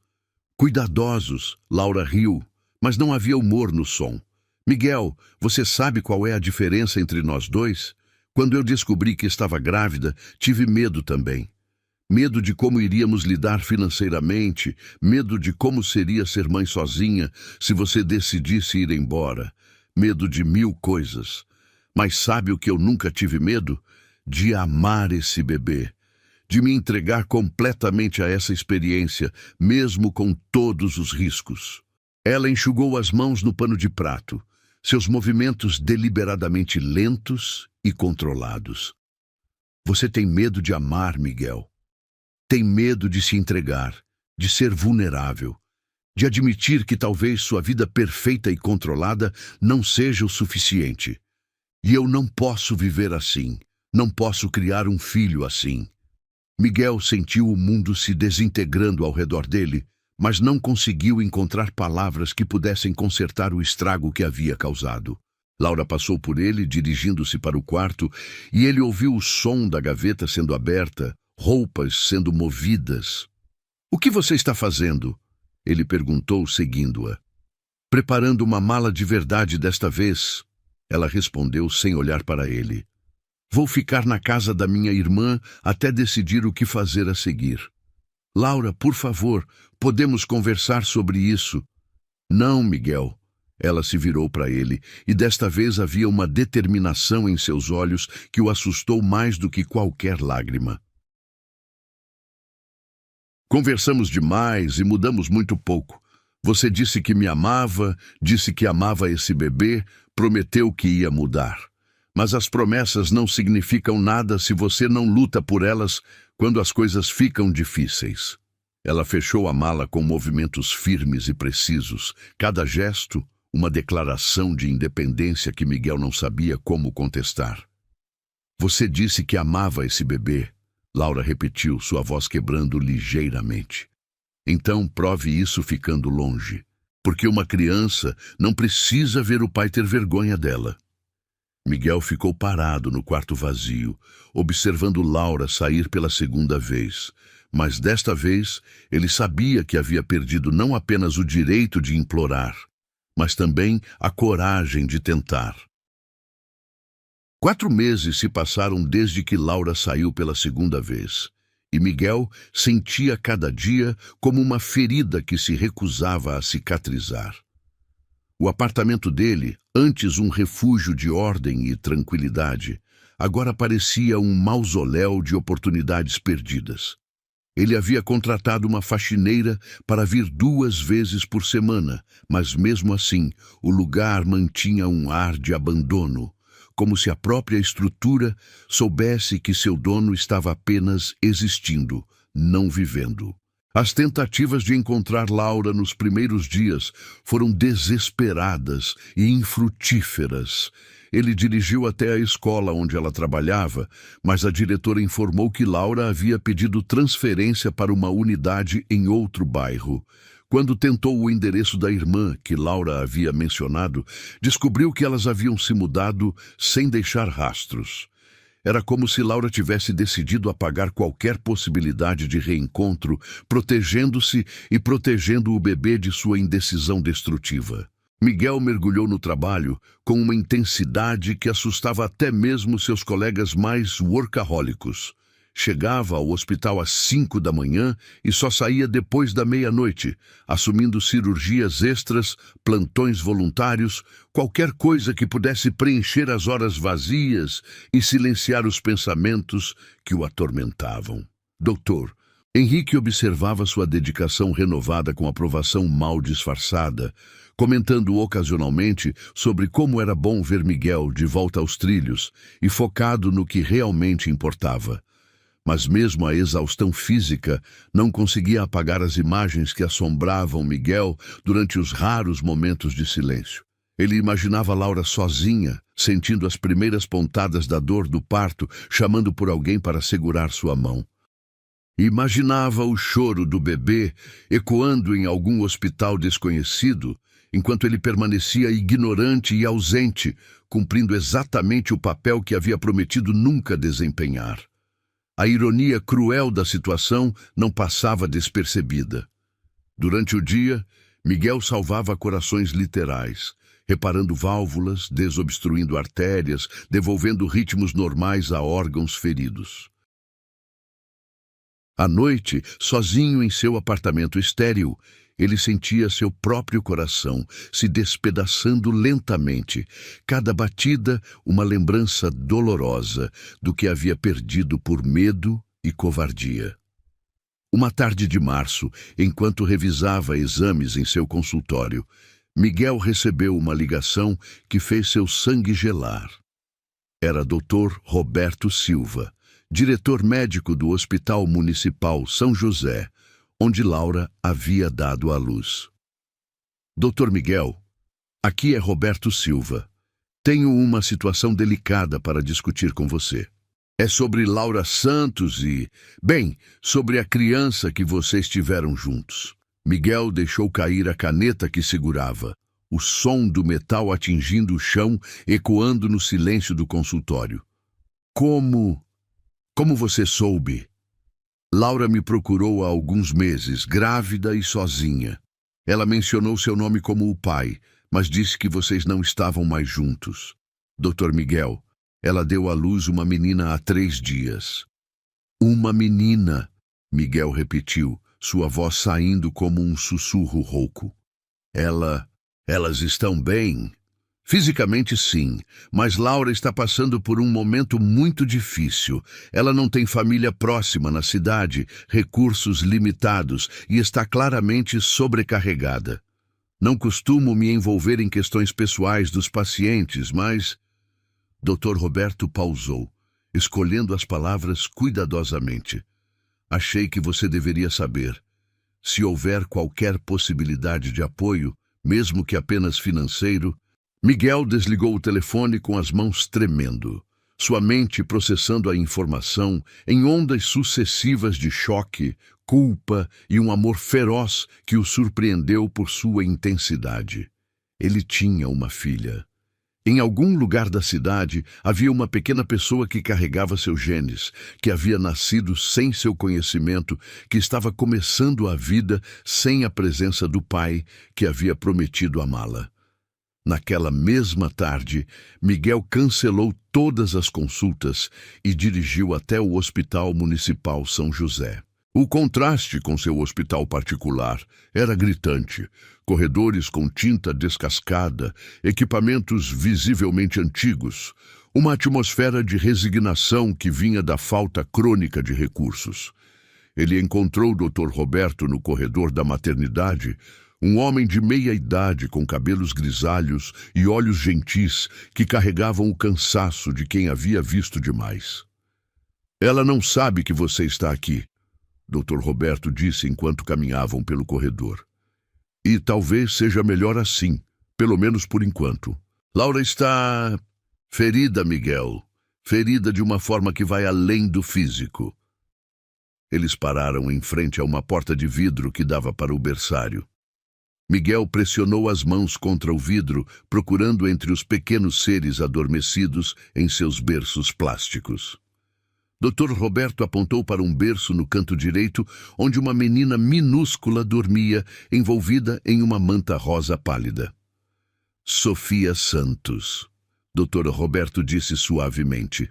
Cuidadosos, Laura riu, mas não havia humor no som. Miguel, você sabe qual é a diferença entre nós dois? Quando eu descobri que estava grávida, tive medo também. Medo de como iríamos lidar financeiramente, medo de como seria ser mãe sozinha se você decidisse ir embora, medo de 1000 coisas. Mas sabe o que eu nunca tive medo? De amar esse bebê, de me entregar completamente a essa experiência, mesmo com todos os riscos. Ela enxugou as mãos no pano de prato, seus movimentos deliberadamente lentos e controlados. Você tem medo de amar, Miguel. Tem medo de se entregar, de ser vulnerável, de admitir que talvez sua vida perfeita e controlada não seja o suficiente. E eu não posso viver assim, não posso criar um filho assim. Miguel sentiu o mundo se desintegrando ao redor dele, mas não conseguiu encontrar palavras que pudessem consertar o estrago que havia causado. Laura passou por ele, dirigindo-se para o quarto, e ele ouviu o som da gaveta sendo aberta, roupas sendo movidas. O que você está fazendo? Ele perguntou, seguindo-a. Preparando uma mala de verdade desta vez, ela respondeu sem olhar para ele. Vou ficar na casa da minha irmã até decidir o que fazer a seguir. Laura, por favor, podemos conversar sobre isso? Não, Miguel. Ela se virou para ele, e desta vez havia uma determinação em seus olhos que o assustou mais do que qualquer lágrima. Conversamos demais e mudamos muito pouco. Você disse que me amava, disse que amava esse bebê, prometeu que ia mudar. Mas as promessas não significam nada se você não luta por elas quando as coisas ficam difíceis. Ela fechou a mala com movimentos firmes e precisos, cada gesto uma declaração de independência que Miguel não sabia como contestar. Você disse que amava esse bebê, Laura repetiu, sua voz quebrando ligeiramente. Então prove isso ficando longe, porque uma criança não precisa ver o pai ter vergonha dela. Miguel ficou parado no quarto vazio, observando Laura sair pela segunda vez. Mas desta vez, ele sabia que havia perdido não apenas o direito de implorar, mas também a coragem de tentar. 4 meses se passaram desde que Laura saiu pela segunda vez, e Miguel sentia cada dia como uma ferida que se recusava a cicatrizar. O apartamento dele, antes um refúgio de ordem e tranquilidade, agora parecia um mausoléu de oportunidades perdidas. Ele havia contratado uma faxineira para vir 2 vezes por semana, mas mesmo assim o lugar mantinha um ar de abandono, como se a própria estrutura soubesse que seu dono estava apenas existindo, não vivendo. As tentativas de encontrar Laura nos primeiros dias foram desesperadas e infrutíferas. Ele dirigiu até a escola onde ela trabalhava, mas a diretora informou que Laura havia pedido transferência para uma unidade em outro bairro. Quando tentou o endereço da irmã, que Laura havia mencionado, descobriu que elas haviam se mudado sem deixar rastros. Era como se Laura tivesse decidido apagar qualquer possibilidade de reencontro, protegendo-se e protegendo o bebê de sua indecisão destrutiva. Miguel mergulhou no trabalho com uma intensidade que assustava até mesmo seus colegas mais workahólicos. Chegava ao hospital às 5 da manhã e só saía depois da meia-noite, assumindo cirurgias extras, plantões voluntários, qualquer coisa que pudesse preencher as horas vazias e silenciar os pensamentos que o atormentavam. Doutor, Henrique observava sua dedicação renovada com aprovação mal disfarçada, comentando ocasionalmente sobre como era bom ver Miguel de volta aos trilhos e focado no que realmente importava. Mas mesmo a exaustão física não conseguia apagar as imagens que assombravam Miguel durante os raros momentos de silêncio. Ele imaginava Laura sozinha, sentindo as primeiras pontadas da dor do parto, chamando por alguém para segurar sua mão. Imaginava o choro do bebê ecoando em algum hospital desconhecido, enquanto ele permanecia ignorante e ausente, cumprindo exatamente o papel que havia prometido nunca desempenhar. A ironia cruel da situação não passava despercebida. Durante o dia, Miguel salvava corações literais, reparando válvulas, desobstruindo artérias, devolvendo ritmos normais a órgãos feridos. À noite, sozinho em seu apartamento estéril, ele sentia seu próprio coração se despedaçando lentamente, cada batida uma lembrança dolorosa do que havia perdido por medo e covardia. Uma tarde de março, enquanto revisava exames em seu consultório, Miguel recebeu uma ligação que fez seu sangue gelar. Era Dr. Roberto Silva, diretor médico do Hospital Municipal São José, onde Laura havia dado à luz. Dr. Miguel, aqui é Roberto Silva. Tenho uma situação delicada para discutir com você. É sobre Laura Santos e, bem, sobre a criança que vocês tiveram juntos. Miguel deixou cair a caneta que segurava, o som do metal atingindo o chão, ecoando no silêncio do consultório. Como você soube? Laura me procurou há alguns meses, grávida e sozinha. Ela mencionou seu nome como o pai, mas disse que vocês não estavam mais juntos. Dr. Miguel, ela deu à luz uma menina há 3 dias. Uma menina, Miguel repetiu, sua voz saindo como um sussurro rouco. Elas estão bem? Fisicamente, sim, mas Laura está passando por um momento muito difícil. Ela não tem família próxima na cidade, recursos limitados e está claramente sobrecarregada. Não costumo me envolver em questões pessoais dos pacientes, mas... Dr. Roberto pausou, escolhendo as palavras cuidadosamente. Achei que você deveria saber. Se houver qualquer possibilidade de apoio, mesmo que apenas financeiro... Miguel desligou o telefone com as mãos tremendo, sua mente processando a informação em ondas sucessivas de choque, culpa e um amor feroz que o surpreendeu por sua intensidade. Ele tinha uma filha. Em algum lugar da cidade havia uma pequena pessoa que carregava seus genes, que havia nascido sem seu conhecimento, que estava começando a vida sem a presença do pai que havia prometido amá-la. Naquela mesma tarde, Miguel cancelou todas as consultas e dirigiu até o Hospital Municipal São José. O contraste com seu hospital particular era gritante. Corredores com tinta descascada, equipamentos visivelmente antigos, uma atmosfera de resignação que vinha da falta crônica de recursos. Ele encontrou o Dr. Roberto no corredor da maternidade, um homem de meia idade com cabelos grisalhos e olhos gentis que carregavam o cansaço de quem havia visto demais. "Ela não sabe que você está aqui", Dr. Roberto disse enquanto caminhavam pelo corredor. "E talvez seja melhor assim, pelo menos por enquanto. Laura está ferida, Miguel. Ferida de uma forma que vai além do físico." Eles pararam em frente a uma porta de vidro que dava para o berçário. Miguel pressionou as mãos contra o vidro, procurando entre os pequenos seres adormecidos em seus berços plásticos. Dr. Roberto apontou para um berço no canto direito, onde uma menina minúscula dormia, envolvida em uma manta rosa pálida. "Sofia Santos", Dr. Roberto disse suavemente.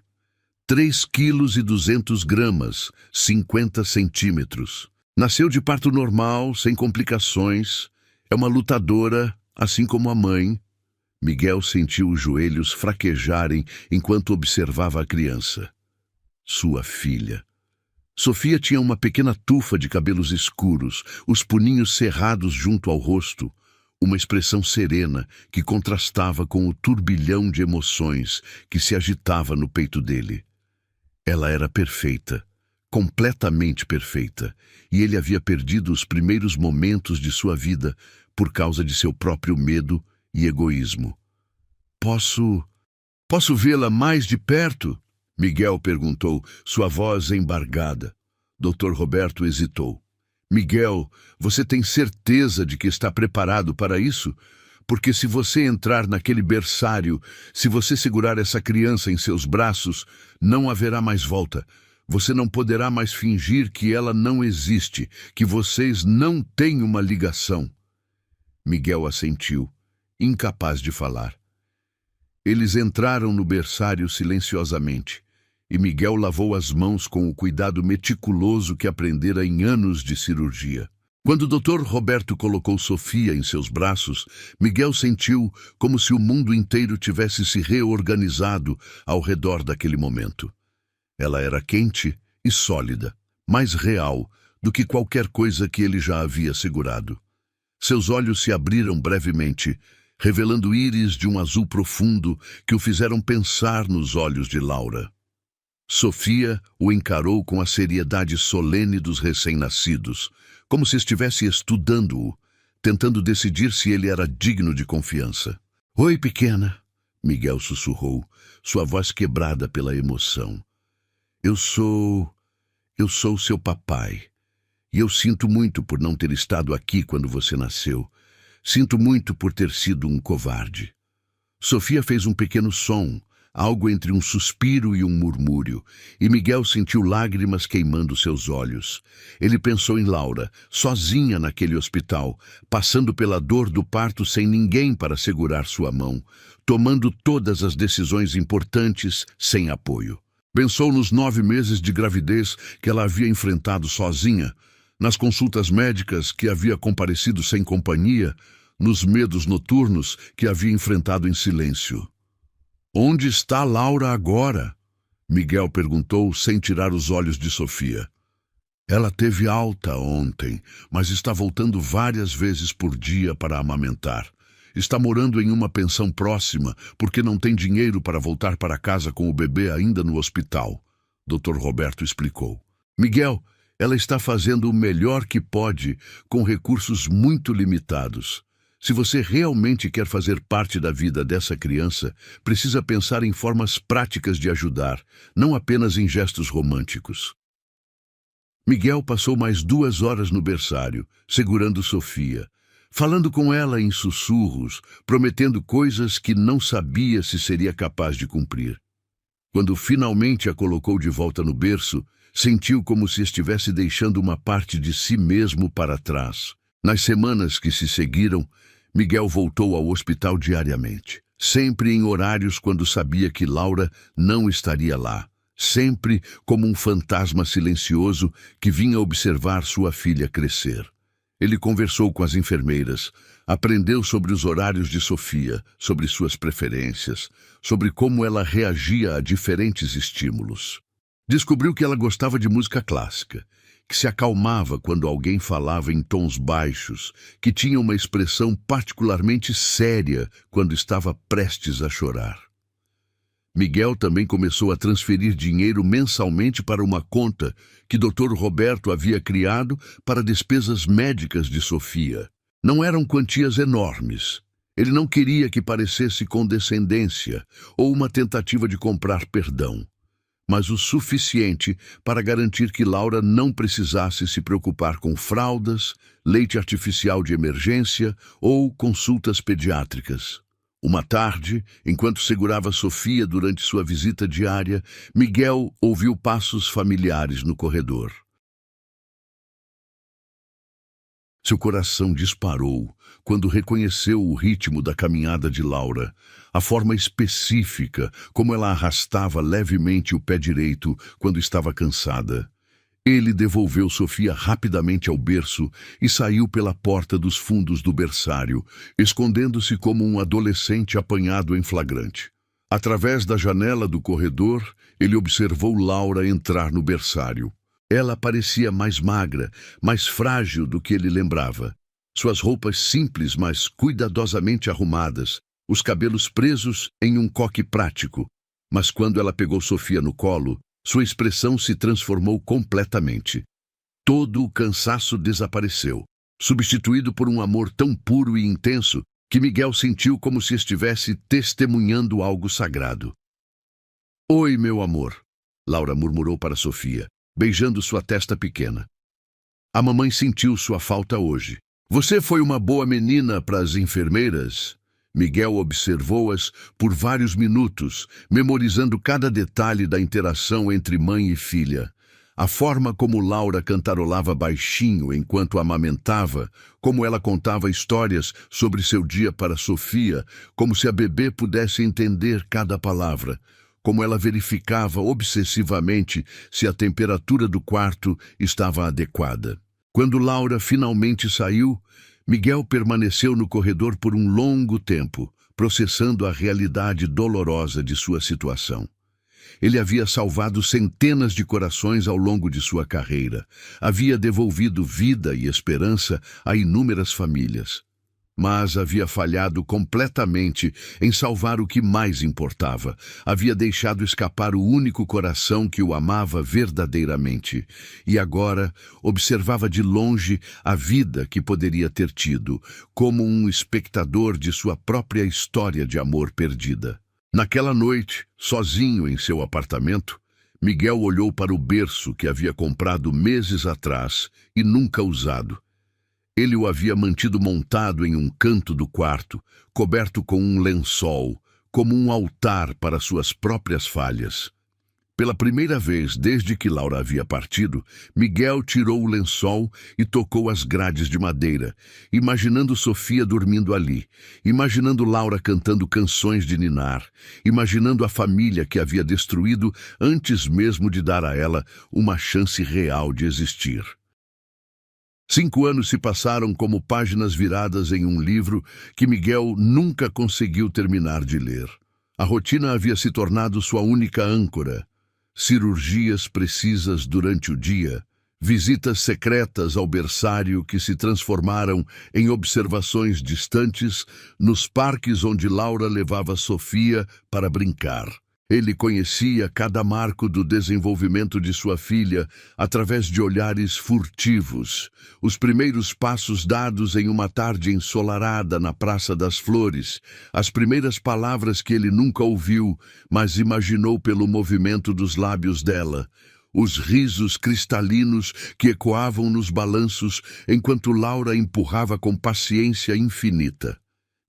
3,2 kg, 50 centímetros. Nasceu de parto normal, sem complicações. É uma lutadora, assim como a mãe. Miguel sentiu os joelhos fraquejarem enquanto observava a criança. Sua filha. Sofia tinha uma pequena tufa de cabelos escuros, os punhinhos cerrados junto ao rosto, uma expressão serena que contrastava com o turbilhão de emoções que se agitava no peito dele. Ela era perfeita, completamente perfeita, e ele havia perdido os primeiros momentos de sua vida por causa de seu próprio medo e egoísmo. Posso vê-la mais de perto?" Miguel perguntou, sua voz embargada. Dr. Roberto hesitou. "Miguel, você tem certeza de que está preparado para isso? Porque se você entrar naquele berçário, se você segurar essa criança em seus braços, não haverá mais volta. Você não poderá mais fingir que ela não existe, que vocês não têm uma ligação." Miguel assentiu, incapaz de falar. Eles entraram no berçário silenciosamente, e Miguel lavou as mãos com o cuidado meticuloso que aprendera em anos de cirurgia. Quando o Dr. Roberto colocou Sofia em seus braços, Miguel sentiu como se o mundo inteiro tivesse se reorganizado ao redor daquele momento. Ela era quente e sólida, mais real do que qualquer coisa que ele já havia segurado. Seus olhos se abriram brevemente, revelando íris de um azul profundo que o fizeram pensar nos olhos de Laura. Sofia o encarou com a seriedade solene dos recém-nascidos, como se estivesse estudando-o, tentando decidir se ele era digno de confiança. "Oi, pequena", Miguel sussurrou, sua voz quebrada pela emoção. Eu sou seu papai, e eu sinto muito por não ter estado aqui quando você nasceu. Sinto muito por ter sido um covarde." Sofia fez um pequeno som, algo entre um suspiro e um murmúrio, e Miguel sentiu lágrimas queimando seus olhos. Ele pensou em Laura, sozinha naquele hospital, passando pela dor do parto sem ninguém para segurar sua mão, tomando todas as decisões importantes sem apoio. Pensou nos 9 meses de gravidez que ela havia enfrentado sozinha, nas consultas médicas que havia comparecido sem companhia, nos medos noturnos que havia enfrentado em silêncio. "Onde está Laura agora?" Miguel perguntou sem tirar os olhos de Sofia. "Ela teve alta ontem, mas está voltando várias vezes por dia para amamentar. Está morando em uma pensão próxima porque não tem dinheiro para voltar para casa com o bebê ainda no hospital", Dr. Roberto explicou. "Miguel, ela está fazendo o melhor que pode com recursos muito limitados. Se você realmente quer fazer parte da vida dessa criança, precisa pensar em formas práticas de ajudar, não apenas em gestos românticos." Miguel passou mais 2 horas no berçário, segurando Sofia, falando com ela em sussurros, prometendo coisas que não sabia se seria capaz de cumprir. Quando finalmente a colocou de volta no berço, sentiu como se estivesse deixando uma parte de si mesmo para trás. Nas semanas que se seguiram, Miguel voltou ao hospital diariamente, sempre em horários quando sabia que Laura não estaria lá, sempre como um fantasma silencioso que vinha observar sua filha crescer. Ele conversou com as enfermeiras, aprendeu sobre os horários de Sofia, sobre suas preferências, sobre como ela reagia a diferentes estímulos. Descobriu que ela gostava de música clássica, que se acalmava quando alguém falava em tons baixos, que tinha uma expressão particularmente séria quando estava prestes a chorar. Miguel também começou a transferir dinheiro mensalmente para uma conta que Dr. Roberto havia criado para despesas médicas de Sofia. Não eram quantias enormes. Ele não queria que parecesse condescendência ou uma tentativa de comprar perdão, mas o suficiente para garantir que Laura não precisasse se preocupar com fraldas, leite artificial de emergência ou consultas pediátricas. Uma tarde, enquanto segurava Sofia durante sua visita diária, Miguel ouviu passos familiares no corredor. Seu coração disparou quando reconheceu o ritmo da caminhada de Laura, a forma específica como ela arrastava levemente o pé direito quando estava cansada. Ele devolveu Sofia rapidamente ao berço e saiu pela porta dos fundos do berçário, escondendo-se como um adolescente apanhado em flagrante. Através da janela do corredor, ele observou Laura entrar no berçário. Ela parecia mais magra, mais frágil do que ele lembrava. Suas roupas simples, mas cuidadosamente arrumadas, os cabelos presos em um coque prático. Mas quando ela pegou Sofia no colo, sua expressão se transformou completamente. Todo o cansaço desapareceu, substituído por um amor tão puro e intenso que Miguel sentiu como se estivesse testemunhando algo sagrado. "Oi, meu amor", Laura murmurou para Sofia, beijando sua testa pequena. "A mamãe sentiu sua falta hoje. Você foi uma boa menina para as enfermeiras?" Miguel observou-as por vários minutos, memorizando cada detalhe da interação entre mãe e filha. A forma como Laura cantarolava baixinho enquanto amamentava, como ela contava histórias sobre seu dia para Sofia, como se a bebê pudesse entender cada palavra, como ela verificava obsessivamente se a temperatura do quarto estava adequada. Quando Laura finalmente saiu, Miguel permaneceu no corredor por um longo tempo, processando a realidade dolorosa de sua situação. Ele havia salvado centenas de corações ao longo de sua carreira, havia devolvido vida e esperança a inúmeras famílias. Mas havia falhado completamente em salvar o que mais importava. Havia deixado escapar o único coração que o amava verdadeiramente. E agora observava de longe a vida que poderia ter tido, como um espectador de sua própria história de amor perdida. Naquela noite, sozinho em seu apartamento, Miguel olhou para o berço que havia comprado meses atrás e nunca usado. Ele o havia mantido montado em um canto do quarto, coberto com um lençol, como um altar para suas próprias falhas. Pela primeira vez desde que Laura havia partido, Miguel tirou o lençol e tocou as grades de madeira, imaginando Sofia dormindo ali, imaginando Laura cantando canções de ninar, imaginando a família que havia destruído antes mesmo de dar a ela uma chance real de existir. 5 anos se passaram como páginas viradas em um livro que Miguel nunca conseguiu terminar de ler. A rotina havia se tornado sua única âncora. Cirurgias precisas durante o dia, visitas secretas ao berçário que se transformaram em observações distantes nos parques onde Laura levava Sofia para brincar. Ele conhecia cada marco do desenvolvimento de sua filha através de olhares furtivos, os primeiros passos dados em uma tarde ensolarada na Praça das Flores, as primeiras palavras que ele nunca ouviu, mas imaginou pelo movimento dos lábios dela, os risos cristalinos que ecoavam nos balanços enquanto Laura empurrava com paciência infinita.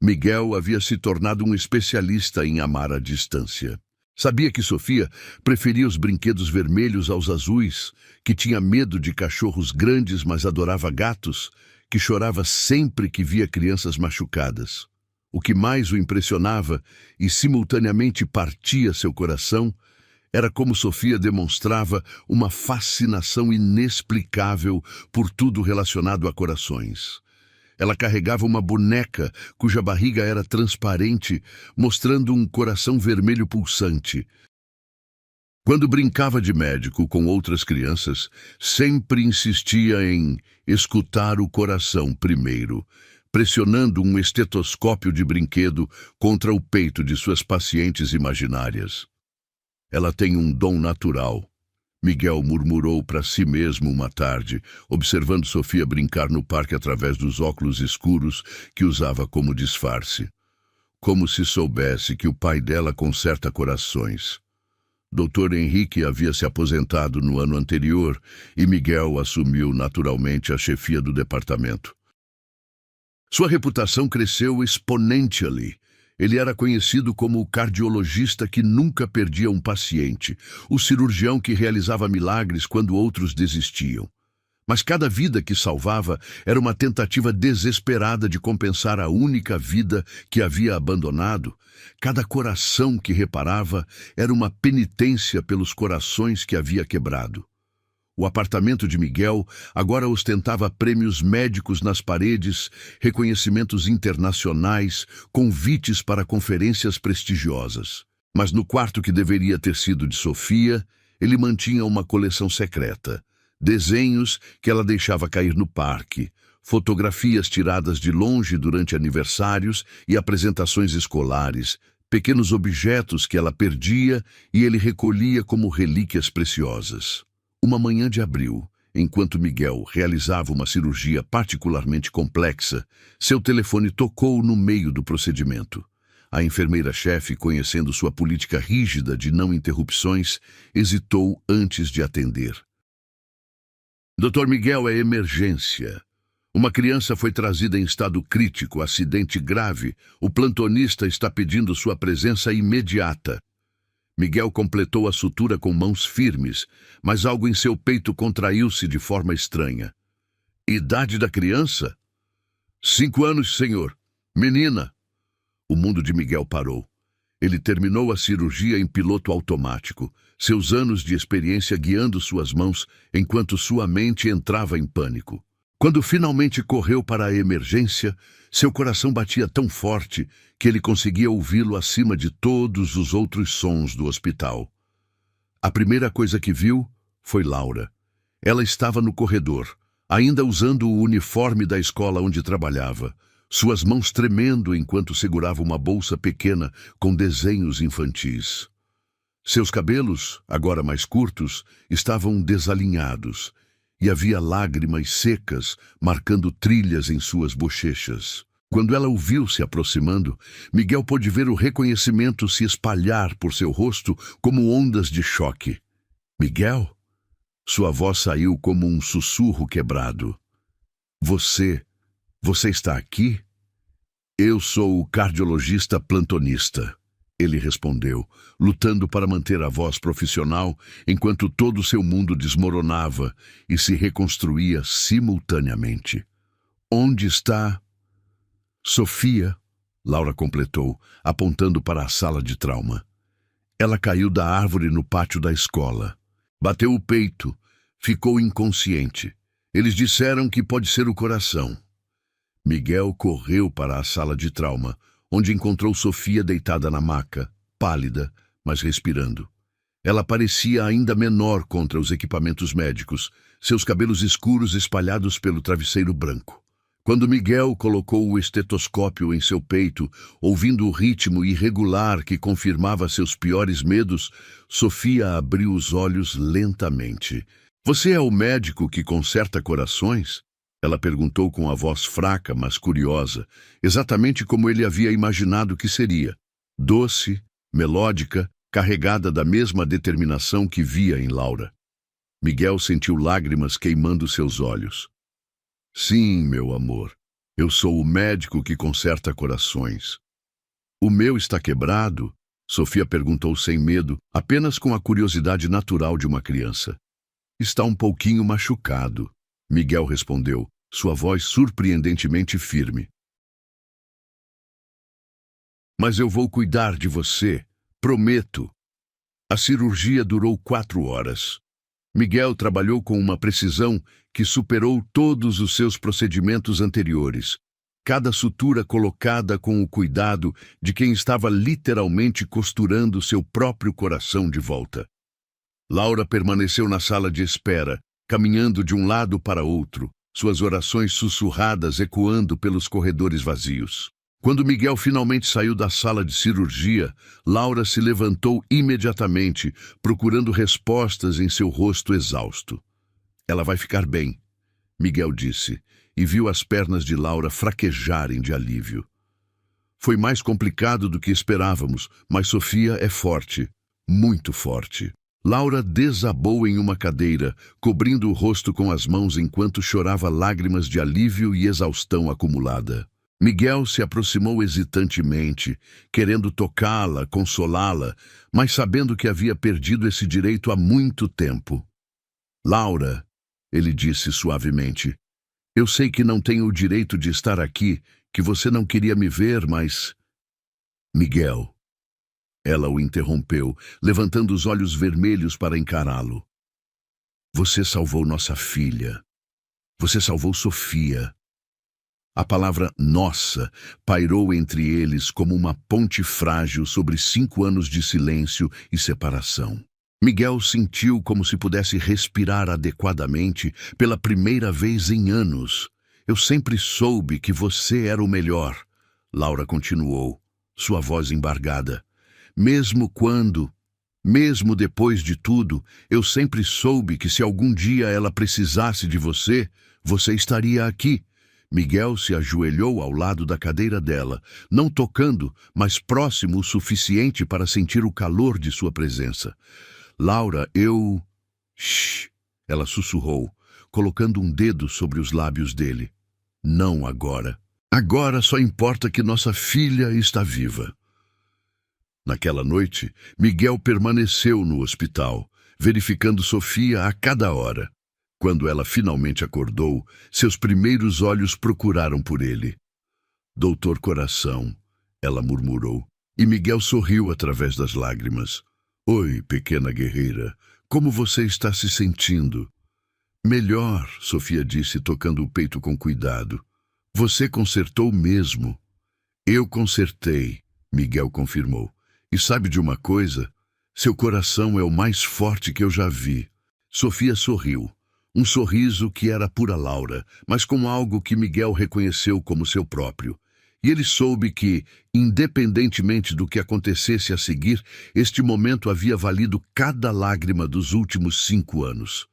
Miguel havia se tornado um especialista em amar à distância. Sabia que Sofia preferia os brinquedos vermelhos aos azuis, que tinha medo de cachorros grandes, mas adorava gatos, que chorava sempre que via crianças machucadas. O que mais o impressionava e simultaneamente partia seu coração era como Sofia demonstrava uma fascinação inexplicável por tudo relacionado a corações. Ela carregava uma boneca cuja barriga era transparente, mostrando um coração vermelho pulsante. Quando brincava de médico com outras crianças, sempre insistia em escutar o coração primeiro, pressionando um estetoscópio de brinquedo contra o peito de suas pacientes imaginárias. Ela tem um dom natural, Miguel murmurou para si mesmo uma tarde, observando Sofia brincar no parque através dos óculos escuros que usava como disfarce. Como se soubesse que o pai dela conserta corações. Dr. Henrique havia se aposentado no ano anterior e Miguel assumiu naturalmente a chefia do departamento. Sua reputação cresceu exponentially. Ele era conhecido como o cardiologista que nunca perdia um paciente, o cirurgião que realizava milagres quando outros desistiam. Mas cada vida que salvava era uma tentativa desesperada de compensar a única vida que havia abandonado. Cada coração que reparava era uma penitência pelos corações que havia quebrado. O apartamento de Miguel agora ostentava prêmios médicos nas paredes, reconhecimentos internacionais, convites para conferências prestigiosas. Mas no quarto que deveria ter sido de Sofia, ele mantinha uma coleção secreta. Desenhos que ela deixava cair no parque, fotografias tiradas de longe durante aniversários e apresentações escolares, pequenos objetos que ela perdia e ele recolhia como relíquias preciosas. Uma manhã de abril, enquanto Miguel realizava uma cirurgia particularmente complexa, seu telefone tocou no meio do procedimento. A enfermeira-chefe, conhecendo sua política rígida de não interrupções, hesitou antes de atender. Dr. Miguel, é emergência. Uma criança foi trazida em estado crítico, acidente grave. O plantonista está pedindo sua presença imediata. Miguel completou a sutura com mãos firmes, mas algo em seu peito contraiu-se de forma estranha. Idade da criança? 5 anos, senhor. Menina. O mundo de Miguel parou. Ele terminou a cirurgia em piloto automático, seus anos de experiência guiando suas mãos enquanto sua mente entrava em pânico. Quando finalmente correu para a emergência, seu coração batia tão forte que ele conseguia ouvi-lo acima de todos os outros sons do hospital. A primeira coisa que viu foi Laura. Ela estava no corredor, ainda usando o uniforme da escola onde trabalhava, suas mãos tremendo enquanto segurava uma bolsa pequena com desenhos infantis. Seus cabelos, agora mais curtos, estavam desalinhados, e havia lágrimas secas marcando trilhas em suas bochechas. Quando ela o viu se aproximando, Miguel pôde ver o reconhecimento se espalhar por seu rosto como ondas de choque. Miguel? Sua voz saiu como um sussurro quebrado. Você está aqui? Eu sou o cardiologista plantonista. Ele respondeu, lutando para manter a voz profissional enquanto todo seu mundo desmoronava e se reconstruía simultaneamente. Onde está? Sofia, Laura completou, apontando para a sala de trauma. Ela caiu da árvore no pátio da escola. Bateu o peito, ficou inconsciente. Eles disseram que pode ser o coração. Miguel correu para a sala de trauma, onde encontrou Sofia deitada na maca, pálida, mas respirando. Ela parecia ainda menor contra os equipamentos médicos, seus cabelos escuros espalhados pelo travesseiro branco. Quando Miguel colocou o estetoscópio em seu peito, ouvindo o ritmo irregular que confirmava seus piores medos, Sofia abriu os olhos lentamente. Você é o médico que conserta corações? Ela perguntou com a voz fraca, mas curiosa, exatamente como ele havia imaginado que seria. Doce, melódica, carregada da mesma determinação que via em Laura. Miguel sentiu lágrimas queimando seus olhos. Sim, meu amor, eu sou o médico que conserta corações. O meu está quebrado? Sofia perguntou sem medo, apenas com a curiosidade natural de uma criança. Está um pouquinho machucado. Miguel respondeu, sua voz surpreendentemente firme. Mas eu vou cuidar de você, prometo. A cirurgia durou 4 horas. Miguel trabalhou com uma precisão que superou todos os seus procedimentos anteriores. Cada sutura colocada com o cuidado de quem estava literalmente costurando seu próprio coração de volta. Laura permaneceu na sala de espera, caminhando de um lado para outro, suas orações sussurradas ecoando pelos corredores vazios. Quando Miguel finalmente saiu da sala de cirurgia, Laura se levantou imediatamente, procurando respostas em seu rosto exausto. Ela vai ficar bem, Miguel disse, e viu as pernas de Laura fraquejarem de alívio. Foi mais complicado do que esperávamos, mas Sofia é forte, muito forte. Laura desabou em uma cadeira, cobrindo o rosto com as mãos enquanto chorava lágrimas de alívio e exaustão acumulada. Miguel se aproximou hesitantemente, querendo tocá-la, consolá-la, mas sabendo que havia perdido esse direito há muito tempo. Laura, ele disse suavemente, eu sei que não tenho o direito de estar aqui, que você não queria me ver, mas... Miguel. Ela o interrompeu, levantando os olhos vermelhos para encará-lo. Você salvou nossa filha. Você salvou Sofia. A palavra nossa pairou entre eles como uma ponte frágil sobre 5 anos de silêncio e separação. Miguel sentiu como se pudesse respirar adequadamente pela primeira vez em anos. Eu sempre soube que você era o melhor, Laura continuou, sua voz embargada. Mesmo depois de tudo, eu sempre soube que se algum dia ela precisasse de você, você estaria aqui. Miguel se ajoelhou ao lado da cadeira dela, não tocando, mas próximo o suficiente para sentir o calor de sua presença. Laura, eu... Shh! Ela sussurrou, colocando um dedo sobre os lábios dele. Não agora. Agora só importa que nossa filha está viva. Naquela noite, Miguel permaneceu no hospital, verificando Sofia a cada hora. Quando ela finalmente acordou, seus primeiros olhos procuraram por ele. Doutor Coração, ela murmurou, e Miguel sorriu através das lágrimas. Oi, pequena guerreira, como você está se sentindo? Melhor, Sofia disse, tocando o peito com cuidado. Você consertou mesmo. Eu consertei, Miguel confirmou. E sabe de uma coisa? Seu coração é o mais forte que eu já vi. Sofia sorriu. Um sorriso que era pura Laura, mas com algo que Miguel reconheceu como seu próprio. E ele soube que, independentemente do que acontecesse a seguir, este momento havia valido cada lágrima dos últimos 5 anos.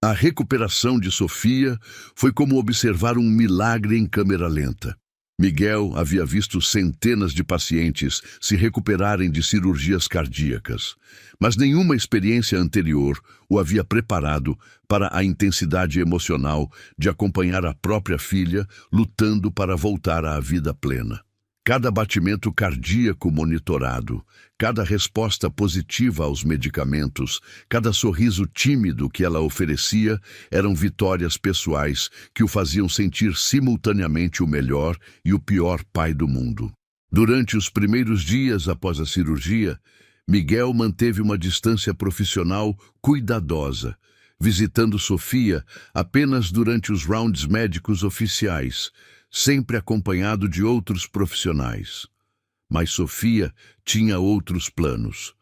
A recuperação de Sofia foi como observar um milagre em câmera lenta. Miguel havia visto centenas de pacientes se recuperarem de cirurgias cardíacas, mas nenhuma experiência anterior o havia preparado para a intensidade emocional de acompanhar a própria filha lutando para voltar à vida plena. Cada batimento cardíaco monitorado, cada resposta positiva aos medicamentos, cada sorriso tímido que ela oferecia eram vitórias pessoais que o faziam sentir simultaneamente o melhor e o pior pai do mundo. Durante os primeiros dias após a cirurgia, Miguel manteve uma distância profissional cuidadosa, visitando Sofia apenas durante os rounds médicos oficiais, sempre acompanhado de outros profissionais. Mas Sofia tinha outros planos.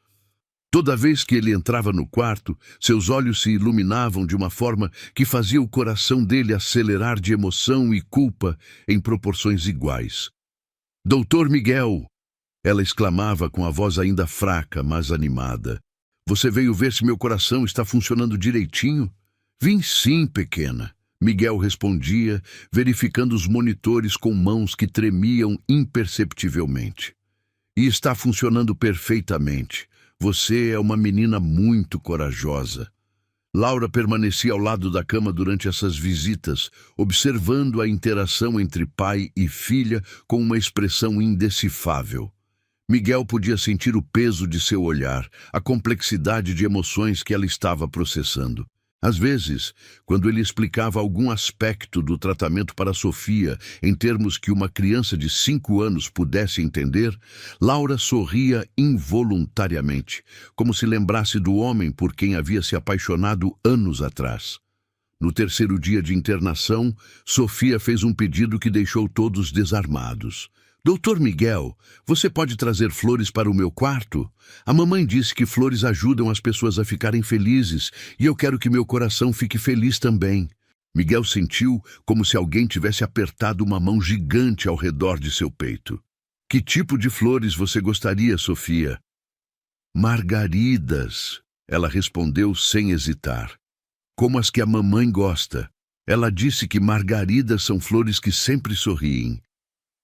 Toda vez que ele entrava no quarto, seus olhos se iluminavam de uma forma que fazia o coração dele acelerar de emoção e culpa em proporções iguais. Doutor Miguel! Ela exclamava com a voz ainda fraca, mas animada. Você veio ver se meu coração está funcionando direitinho? Vim sim, pequena. Miguel respondia, verificando os monitores com mãos que tremiam imperceptivelmente. E está funcionando perfeitamente. Você é uma menina muito corajosa. Laura permanecia ao lado da cama durante essas visitas, observando a interação entre pai e filha com uma expressão indecifável. Miguel podia sentir o peso de seu olhar, a complexidade de emoções que ela estava processando. Às vezes, quando ele explicava algum aspecto do tratamento para Sofia em termos que uma criança de 5 anos pudesse entender, Laura sorria involuntariamente, como se lembrasse do homem por quem havia se apaixonado anos atrás. No terceiro dia de internação, Sofia fez um pedido que deixou todos desarmados. Doutor Miguel, você pode trazer flores para o meu quarto? A mamãe disse que flores ajudam as pessoas a ficarem felizes e eu quero que meu coração fique feliz também. Miguel sentiu como se alguém tivesse apertado uma mão gigante ao redor de seu peito. Que tipo de flores você gostaria, Sofia? Margaridas, ela respondeu sem hesitar. Como as que a mamãe gosta. Ela disse que margaridas são flores que sempre sorriem.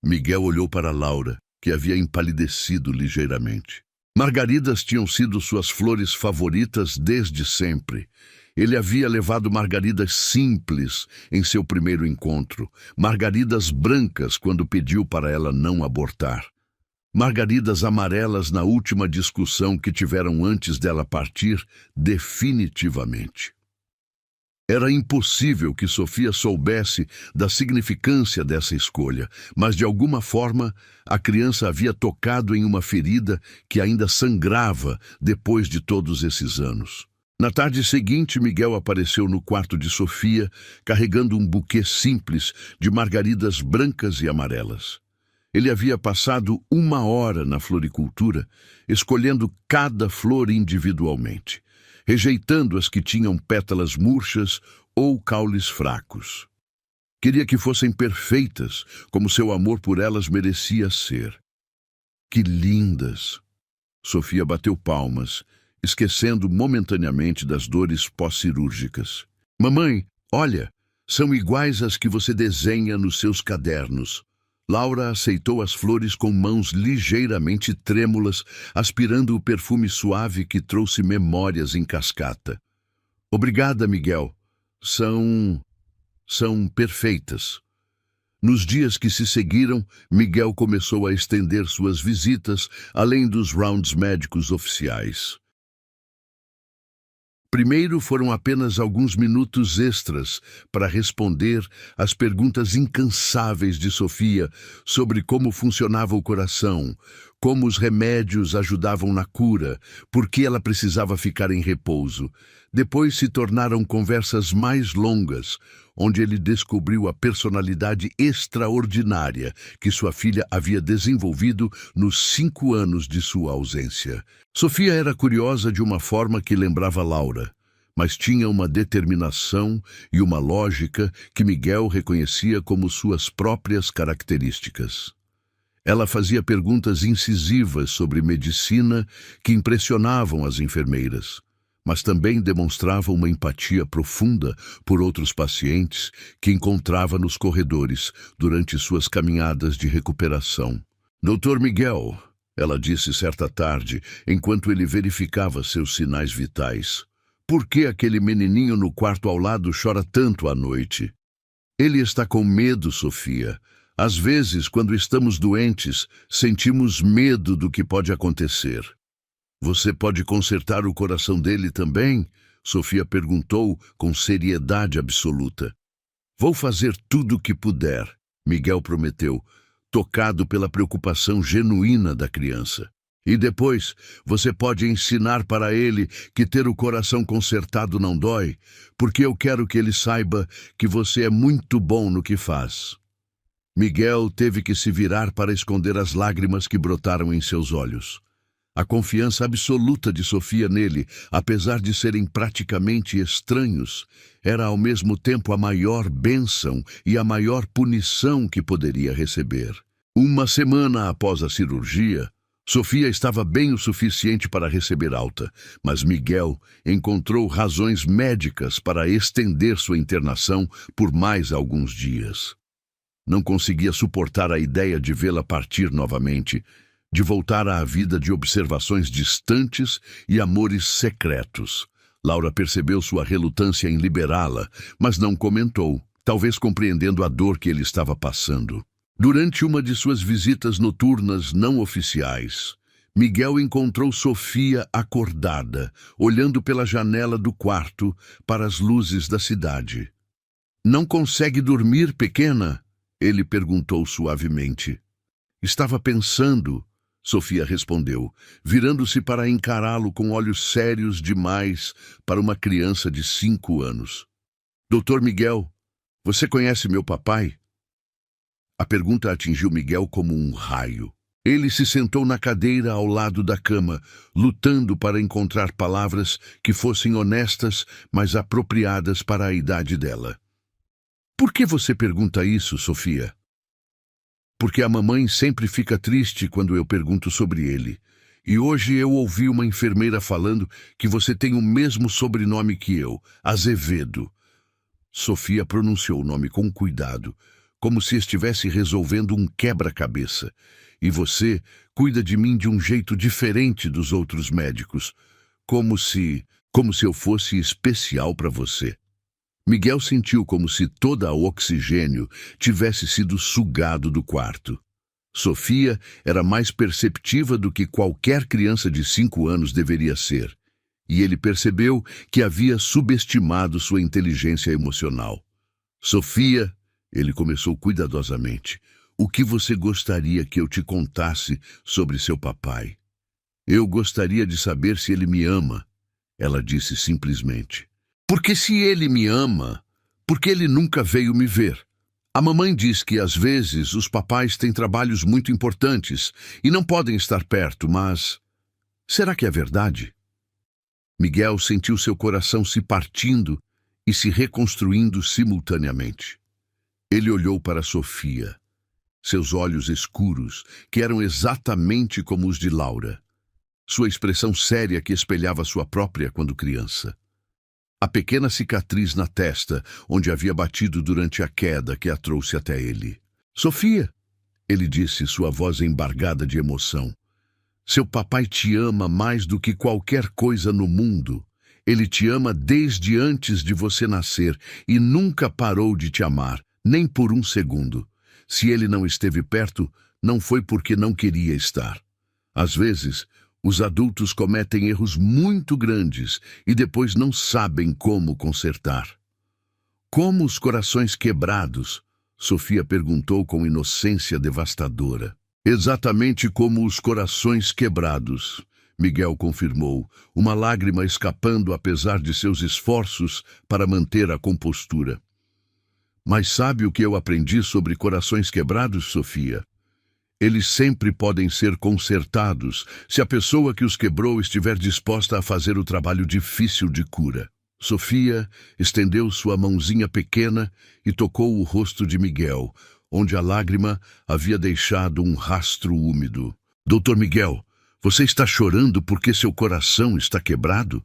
Miguel olhou para Laura, que havia empalidecido ligeiramente. Margaridas tinham sido suas flores favoritas desde sempre. Ele havia levado margaridas simples em seu primeiro encontro, margaridas brancas quando pediu para ela não abortar, margaridas amarelas na última discussão que tiveram antes dela partir definitivamente. Era impossível que Sofia soubesse da significância dessa escolha, mas de alguma forma a criança havia tocado em uma ferida que ainda sangrava depois de todos esses anos. Na tarde seguinte, Miguel apareceu no quarto de Sofia, carregando um buquê simples de margaridas brancas e amarelas. Ele havia passado 1 hora na floricultura, escolhendo cada flor individualmente, rejeitando as que tinham pétalas murchas ou caules fracos. Queria que fossem perfeitas, como seu amor por elas merecia ser. Que lindas! Sofia bateu palmas, esquecendo momentaneamente das dores pós-cirúrgicas. Mamãe, olha, são iguais às que você desenha nos seus cadernos. Laura aceitou as flores com mãos ligeiramente trêmulas, aspirando o perfume suave que trouxe memórias em cascata. Obrigada, Miguel. São perfeitas. Nos dias que se seguiram, Miguel começou a estender suas visitas além dos rounds médicos oficiais. Primeiro foram apenas alguns minutos extras para responder às perguntas incansáveis de Sofia sobre como funcionava o coração, como os remédios ajudavam na cura, por que ela precisava ficar em repouso. Depois se tornaram conversas mais longas, onde ele descobriu a personalidade extraordinária que sua filha havia desenvolvido nos 5 anos de sua ausência. Sofia era curiosa de uma forma que lembrava Laura, mas tinha uma determinação e uma lógica que Miguel reconhecia como suas próprias características. Ela fazia perguntas incisivas sobre medicina que impressionavam as enfermeiras, mas também demonstrava uma empatia profunda por outros pacientes que encontrava nos corredores durante suas caminhadas de recuperação. Doutor Miguel, ela disse certa tarde, enquanto ele verificava seus sinais vitais, por que aquele menininho no quarto ao lado chora tanto à noite? Ele está com medo, Sofia. Às vezes, quando estamos doentes, sentimos medo do que pode acontecer. Você pode consertar o coração dele também? Sofia perguntou com seriedade absoluta. Vou fazer tudo o que puder, Miguel prometeu, tocado pela preocupação genuína da criança. E depois, você pode ensinar para ele que ter o coração consertado não dói, porque eu quero que ele saiba que você é muito bom no que faz. Miguel teve que se virar para esconder as lágrimas que brotaram em seus olhos. A confiança absoluta de Sofia nele, apesar de serem praticamente estranhos, era ao mesmo tempo a maior bênção e a maior punição que poderia receber. 1 semana após a cirurgia, Sofia estava bem o suficiente para receber alta, mas Miguel encontrou razões médicas para estender sua internação por mais alguns dias. Não conseguia suportar a ideia de vê-la partir novamente, de voltar à vida de observações distantes e amores secretos. Laura percebeu sua relutância em liberá-la, mas não comentou, talvez compreendendo a dor que ele estava passando. Durante uma de suas visitas noturnas não oficiais, Miguel encontrou Sofia acordada, olhando pela janela do quarto para as luzes da cidade. Não consegue dormir, pequena? Ele perguntou suavemente. Estava pensando, Sofia respondeu, virando-se para encará-lo com olhos sérios demais para uma criança de 5 anos. Doutor Miguel, você conhece meu papai? A pergunta atingiu Miguel como um raio. Ele se sentou na cadeira ao lado da cama, lutando para encontrar palavras que fossem honestas, mas apropriadas para a idade dela. Por que você pergunta isso, Sofia? Porque a mamãe sempre fica triste quando eu pergunto sobre ele. E hoje eu ouvi uma enfermeira falando que você tem o mesmo sobrenome que eu, Azevedo. Sofia pronunciou o nome com cuidado, como se estivesse resolvendo um quebra-cabeça. E você cuida de mim de um jeito diferente dos outros médicos, como se eu fosse especial para você. Miguel sentiu como se todo o oxigênio tivesse sido sugado do quarto. Sofia era mais perceptiva do que qualquer criança de 5 anos deveria ser, e ele percebeu que havia subestimado sua inteligência emocional. Sofia, ele começou cuidadosamente, o que você gostaria que eu te contasse sobre seu papai? Eu gostaria de saber se ele me ama, ela disse simplesmente. Porque se ele me ama, porque ele nunca veio me ver? A mamãe diz que às vezes os papais têm trabalhos muito importantes e não podem estar perto, mas será que é verdade? Miguel sentiu seu coração se partindo e se reconstruindo simultaneamente. Ele olhou para Sofia, seus olhos escuros, que eram exatamente como os de Laura, sua expressão séria que espelhava sua própria quando criança. A pequena cicatriz na testa, onde havia batido durante a queda que a trouxe até ele. Sofia, ele disse, sua voz embargada de emoção. Seu papai te ama mais do que qualquer coisa no mundo. Ele te ama desde antes de você nascer e nunca parou de te amar, nem por um segundo. Se ele não esteve perto, não foi porque não queria estar. Às vezes, os adultos cometem erros muito grandes e depois não sabem como consertar. Como os corações quebrados? Sofia perguntou com inocência devastadora. Exatamente como os corações quebrados, Miguel confirmou, uma lágrima escapando apesar de seus esforços para manter a compostura. Mas sabe o que eu aprendi sobre corações quebrados, Sofia? Eles sempre podem ser consertados se a pessoa que os quebrou estiver disposta a fazer o trabalho difícil de cura. Sofia estendeu sua mãozinha pequena e tocou o rosto de Miguel, onde a lágrima havia deixado um rastro úmido. Doutor Miguel, você está chorando porque seu coração está quebrado?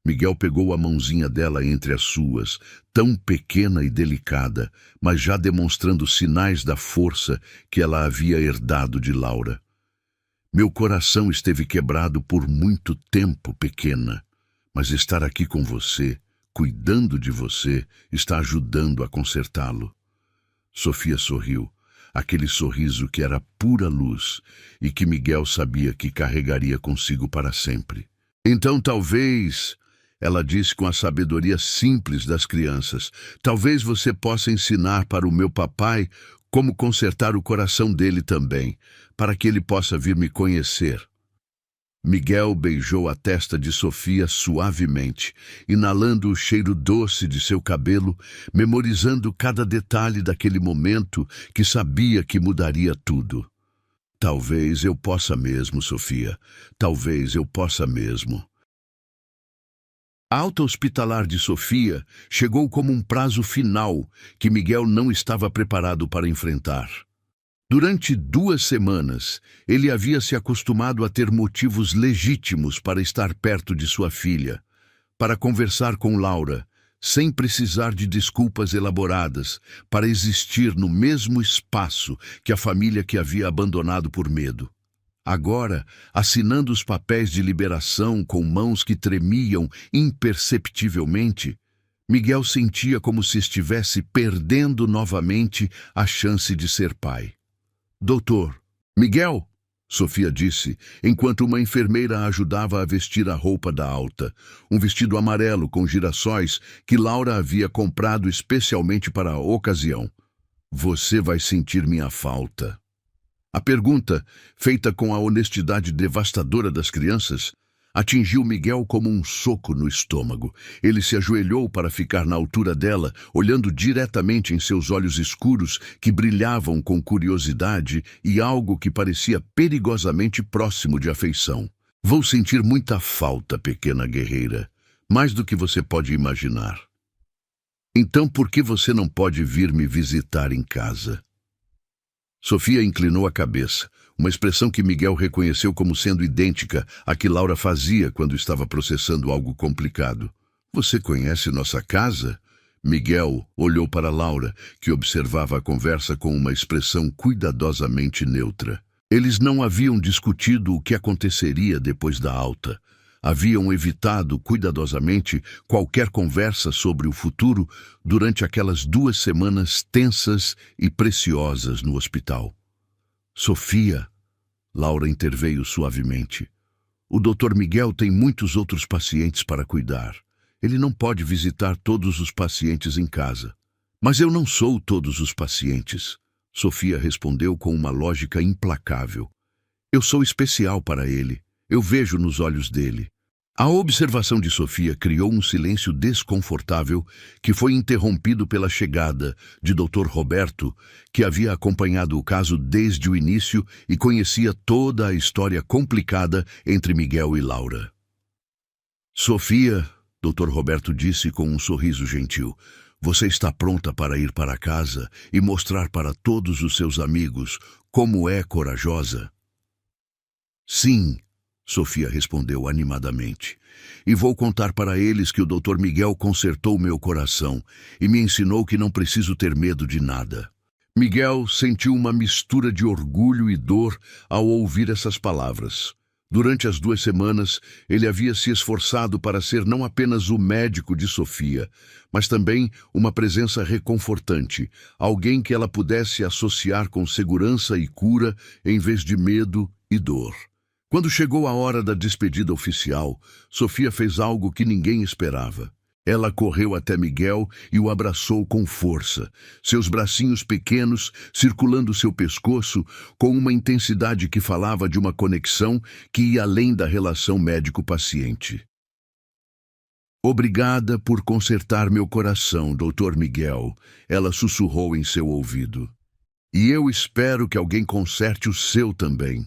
Miguel pegou a mãozinha dela entre as suas, tão pequena e delicada, mas já demonstrando sinais da força que ela havia herdado de Laura. Meu coração esteve quebrado por muito tempo, pequena, mas estar aqui com você, cuidando de você, está ajudando a consertá-lo. Sofia sorriu, aquele sorriso que era pura luz e que Miguel sabia que carregaria consigo para sempre. Então talvez, ela disse com a sabedoria simples das crianças, talvez você possa ensinar para o meu papai como consertar o coração dele também, para que ele possa vir me conhecer. Miguel beijou a testa de Sofia suavemente, inalando o cheiro doce de seu cabelo, memorizando cada detalhe daquele momento que sabia que mudaria tudo. Talvez eu possa mesmo, Sofia. Talvez eu possa mesmo. A alta hospitalar de Sofia chegou como um prazo final que Miguel não estava preparado para enfrentar. Durante 2 semanas, ele havia se acostumado a ter motivos legítimos para estar perto de sua filha, para conversar com Laura, sem precisar de desculpas elaboradas, para existir no mesmo espaço que a família que havia abandonado por medo. Agora, assinando os papéis de liberação com mãos que tremiam imperceptivelmente, Miguel sentia como se estivesse perdendo novamente a chance de ser pai. Doutor, Miguel? Sofia disse, enquanto uma enfermeira a ajudava a vestir a roupa da alta, um vestido amarelo com girassóis que Laura havia comprado especialmente para a ocasião. Você vai sentir minha falta. A pergunta, feita com a honestidade devastadora das crianças, atingiu Miguel como um soco no estômago. Ele se ajoelhou para ficar na altura dela, olhando diretamente em seus olhos escuros que brilhavam com curiosidade e algo que parecia perigosamente próximo de afeição. Vou sentir muita falta, pequena guerreira, mais do que você pode imaginar. Então por que você não pode vir me visitar em casa? Sofia inclinou a cabeça, uma expressão que Miguel reconheceu como sendo idêntica à que Laura fazia quando estava processando algo complicado. Você conhece nossa casa? Miguel olhou para Laura, que observava a conversa com uma expressão cuidadosamente neutra. Eles não haviam discutido o que aconteceria depois da alta. Haviam evitado cuidadosamente qualquer conversa sobre o futuro durante aquelas 2 semanas tensas e preciosas no hospital. Sofia, Laura interveio suavemente. O Dr. Miguel tem muitos outros pacientes para cuidar. Ele não pode visitar todos os pacientes em casa. Mas eu não sou todos os pacientes, Sofia respondeu com uma lógica implacável. Eu sou especial para ele. Eu vejo nos olhos dele. A observação de Sofia criou um silêncio desconfortável que foi interrompido pela chegada de Dr. Roberto, que havia acompanhado o caso desde o início e conhecia toda a história complicada entre Miguel e Laura. Sofia, Dr. Roberto disse com um sorriso gentil, você está pronta para ir para casa e mostrar para todos os seus amigos como é corajosa? Sim, Sofia respondeu animadamente. E vou contar para eles que o Dr. Miguel consertou meu coração e me ensinou que não preciso ter medo de nada. Miguel sentiu uma mistura de orgulho e dor ao ouvir essas palavras. Durante as 2 semanas, ele havia se esforçado para ser não apenas o médico de Sofia, mas também uma presença reconfortante, alguém que ela pudesse associar com segurança e cura em vez de medo e dor. Quando chegou a hora da despedida oficial, Sofia fez algo que ninguém esperava. Ela correu até Miguel e o abraçou com força, seus bracinhos pequenos circulando seu pescoço com uma intensidade que falava de uma conexão que ia além da relação médico-paciente. Obrigada por consertar meu coração, Dr. Miguel, ela sussurrou em seu ouvido. E eu espero que alguém conserte o seu também.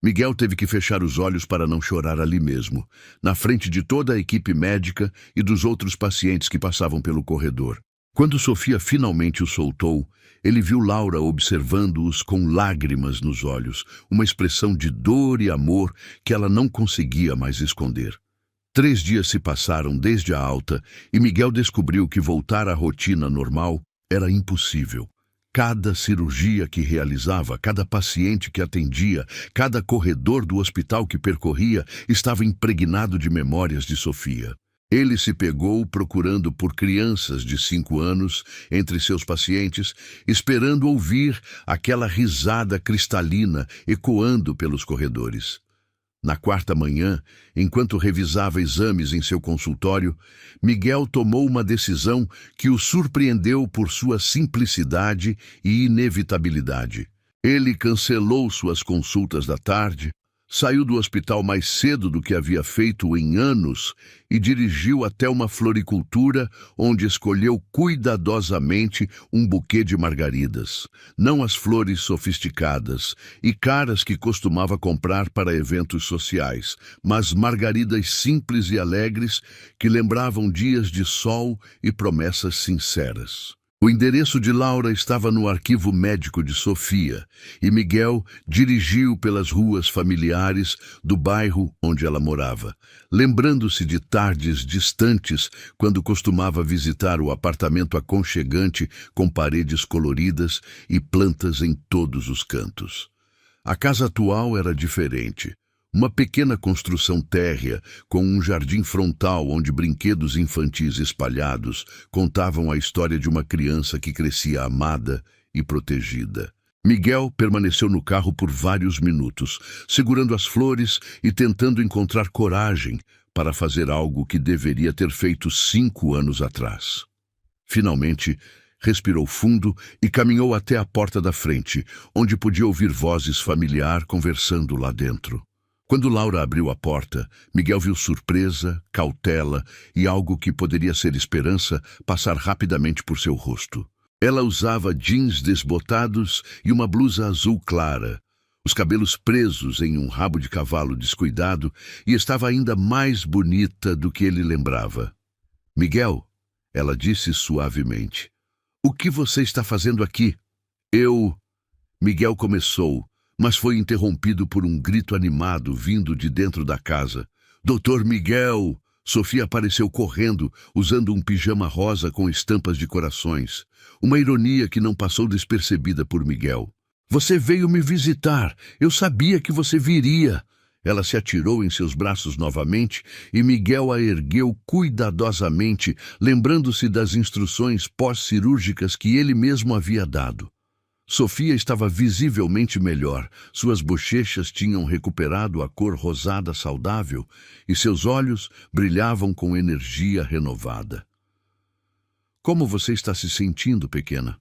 Miguel teve que fechar os olhos para não chorar ali mesmo, na frente de toda a equipe médica e dos outros pacientes que passavam pelo corredor. Quando Sofia finalmente o soltou, ele viu Laura observando-os com lágrimas nos olhos, uma expressão de dor e amor que ela não conseguia mais esconder. 3 dias se passaram desde a alta e Miguel descobriu que voltar à rotina normal era impossível. Cada cirurgia que realizava, cada paciente que atendia, cada corredor do hospital que percorria estava impregnado de memórias de Sofia. Ele se pegou procurando por crianças de 5 anos entre seus pacientes, esperando ouvir aquela risada cristalina ecoando pelos corredores. Na 4ª manhã, enquanto revisava exames em seu consultório, Miguel tomou uma decisão que o surpreendeu por sua simplicidade e inevitabilidade. Ele cancelou suas consultas da tarde, saiu do hospital mais cedo do que havia feito em anos e dirigiu até uma floricultura onde escolheu cuidadosamente um buquê de margaridas, não as flores sofisticadas e caras que costumava comprar para eventos sociais, mas margaridas simples e alegres que lembravam dias de sol e promessas sinceras. O endereço de Laura estava no arquivo médico de Sofia, e Miguel dirigiu pelas ruas familiares do bairro onde ela morava, lembrando-se de tardes distantes quando costumava visitar o apartamento aconchegante com paredes coloridas e plantas em todos os cantos. A casa atual era diferente. Uma pequena construção térrea, com um jardim frontal onde brinquedos infantis espalhados contavam a história de uma criança que crescia amada e protegida. Miguel permaneceu no carro por vários minutos, segurando as flores e tentando encontrar coragem para fazer algo que deveria ter feito 5 anos atrás. Finalmente, respirou fundo e caminhou até a porta da frente, onde podia ouvir vozes familiares conversando lá dentro. Quando Laura abriu a porta, Miguel viu surpresa, cautela e algo que poderia ser esperança passar rapidamente por seu rosto. Ela usava jeans desbotados e uma blusa azul clara, os cabelos presos em um rabo de cavalo descuidado, e estava ainda mais bonita do que ele lembrava. "Miguel", ela disse suavemente, "o que você está fazendo aqui?" Miguel começou, mas foi interrompido por um grito animado vindo de dentro da casa. "Doutor Miguel!" Sofia apareceu correndo, usando um pijama rosa com estampas de corações. Uma ironia que não passou despercebida por Miguel. "Você veio me visitar. Eu sabia que você viria." Ela se atirou em seus braços novamente e Miguel a ergueu cuidadosamente, lembrando-se das instruções pós-cirúrgicas que ele mesmo havia dado. Sofia estava visivelmente melhor, suas bochechas tinham recuperado a cor rosada saudável e seus olhos brilhavam com energia renovada. "Como você está se sentindo, pequena?"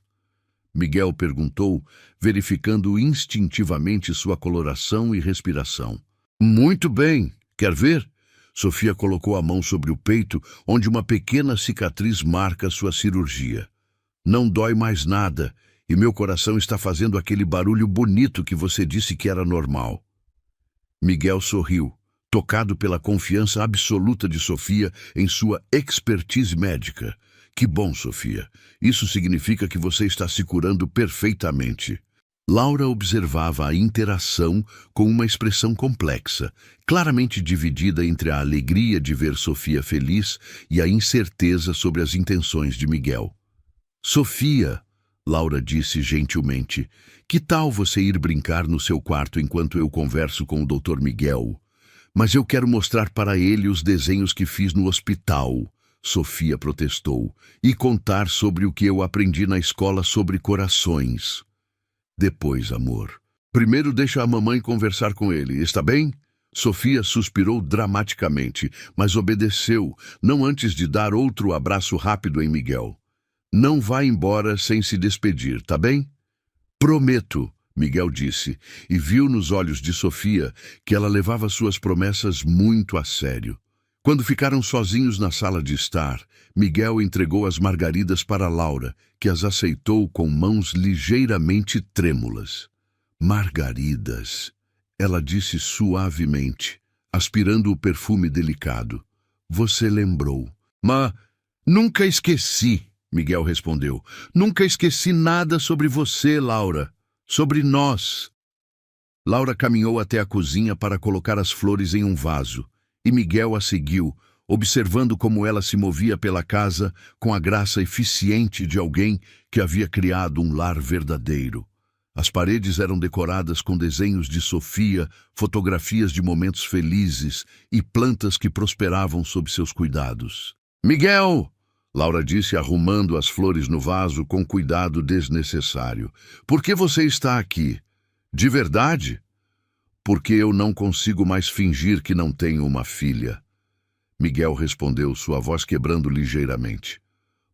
Miguel perguntou, verificando instintivamente sua coloração e respiração. "Muito bem. Quer ver?" Sofia colocou a mão sobre o peito, onde uma pequena cicatriz marca sua cirurgia. "Não dói mais nada. E meu coração está fazendo aquele barulho bonito que você disse que era normal." Miguel sorriu, tocado pela confiança absoluta de Sofia em sua expertise médica. "Que bom, Sofia. Isso significa que você está se curando perfeitamente." Laura observava a interação com uma expressão complexa, claramente dividida entre a alegria de ver Sofia feliz e a incerteza sobre as intenções de Miguel. "Sofia", Laura disse gentilmente, "que tal você ir brincar no seu quarto enquanto eu converso com o Dr. Miguel? Mas eu quero mostrar para ele os desenhos que fiz no hospital", Sofia protestou, "e contar sobre o que eu aprendi na escola sobre corações." "Depois, amor. Primeiro deixa a mamãe conversar com ele, está bem?" Sofia suspirou dramaticamente, mas obedeceu, não antes de dar outro abraço rápido em Miguel. "Não vá embora sem se despedir, tá bem?" "Prometo", Miguel disse, e viu nos olhos de Sofia que ela levava suas promessas muito a sério. Quando ficaram sozinhos na sala de estar, Miguel entregou as margaridas para Laura, que as aceitou com mãos ligeiramente trêmulas. "Margaridas", ela disse suavemente, aspirando o perfume delicado. "Você lembrou." "Mas nunca esqueci", Miguel respondeu. "Nunca esqueci nada sobre você, Laura. Sobre nós." Laura caminhou até a cozinha para colocar as flores em um vaso, e Miguel a seguiu, observando como ela se movia pela casa com a graça eficiente de alguém que havia criado um lar verdadeiro. As paredes eram decoradas com desenhos de Sofia, fotografias de momentos felizes e plantas que prosperavam sob seus cuidados. "Miguel!" Laura disse, arrumando as flores no vaso com cuidado desnecessário. "Por que você está aqui? De verdade?" "Porque eu não consigo mais fingir que não tenho uma filha." Miguel respondeu, sua voz quebrando ligeiramente.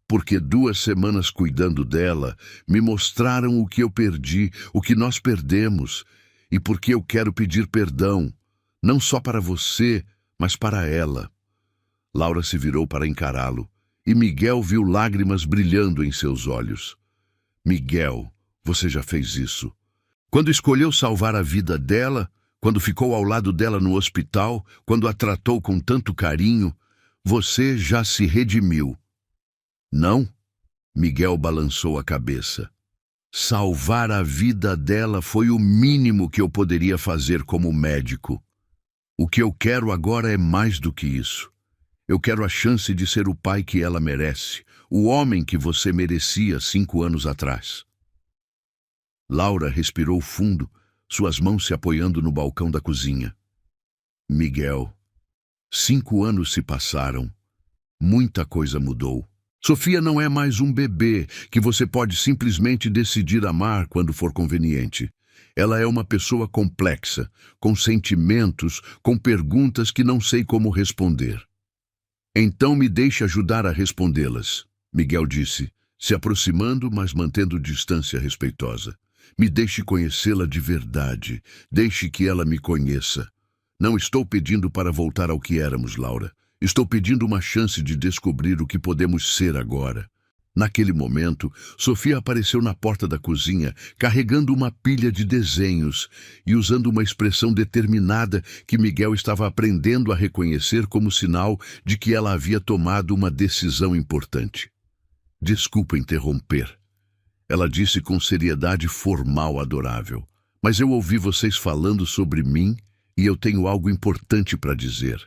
"Porque 2 semanas cuidando dela me mostraram o que eu perdi, o que nós perdemos, e porque eu quero pedir perdão, não só para você, mas para ela." Laura se virou para encará-lo, e Miguel viu lágrimas brilhando em seus olhos. "Miguel, você já fez isso. Quando escolheu salvar a vida dela, quando ficou ao lado dela no hospital, quando a tratou com tanto carinho, você já se redimiu." "Não?" Miguel balançou a cabeça. "Salvar a vida dela foi o mínimo que eu poderia fazer como médico. O que eu quero agora é mais do que isso. Eu quero a chance de ser o pai que ela merece, o homem que você merecia 5 anos atrás." Laura respirou fundo, suas mãos se apoiando no balcão da cozinha. "Miguel, 5 anos se passaram. Muita coisa mudou. Sofia não é mais um bebê que você pode simplesmente decidir amar quando for conveniente. Ela é uma pessoa complexa, com sentimentos, com perguntas que não sei como responder. Então me deixe ajudar a respondê-las, Miguel disse, se aproximando, mas mantendo distância respeitosa. Me deixe conhecê-la de verdade. Deixe que ela me conheça. Não estou pedindo para voltar ao que éramos, Laura. Estou pedindo uma chance de descobrir o que podemos ser agora. Naquele momento, Sofia apareceu na porta da cozinha, carregando uma pilha de desenhos e usando uma expressão determinada que Miguel estava aprendendo a reconhecer como sinal de que ela havia tomado uma decisão importante. Desculpa interromper. Ela disse com seriedade formal adorável. Mas eu ouvi vocês falando sobre mim e eu tenho algo importante para dizer.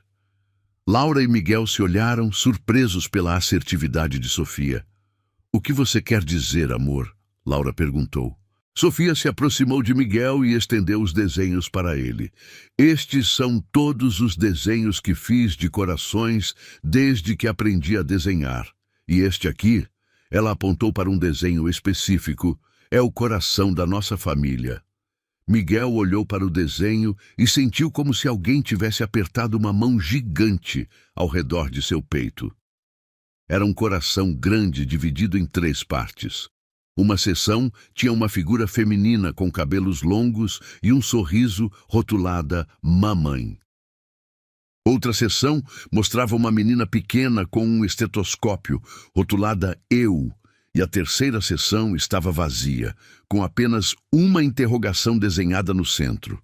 Laura e Miguel se olharam, surpresos pela assertividade de Sofia. O que você quer dizer, amor? Laura perguntou. Sofia se aproximou de Miguel e estendeu os desenhos para ele. Estes são todos os desenhos que fiz de corações desde que aprendi a desenhar. E este aqui, ela apontou para um desenho específico, é o coração da nossa família. Miguel olhou para o desenho e sentiu como se alguém tivesse apertado uma mão gigante ao redor de seu peito. Era um coração grande dividido em 3 partes. Uma seção tinha uma figura feminina com cabelos longos e um sorriso rotulada Mamãe. Outra seção mostrava uma menina pequena com um estetoscópio, rotulada Eu, e a terceira seção estava vazia, com apenas uma interrogação desenhada no centro.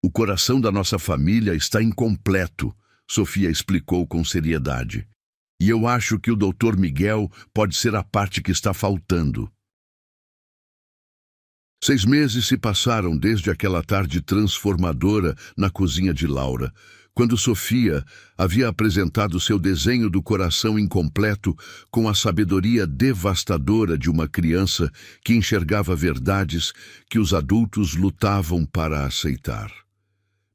O coração da nossa família está incompleto, Sofia explicou com seriedade. E eu acho que o Dr. Miguel pode ser a parte que está faltando. 6 meses se passaram desde aquela tarde transformadora na cozinha de Laura, quando Sofia havia apresentado seu desenho do coração incompleto com a sabedoria devastadora de uma criança que enxergava verdades que os adultos lutavam para aceitar.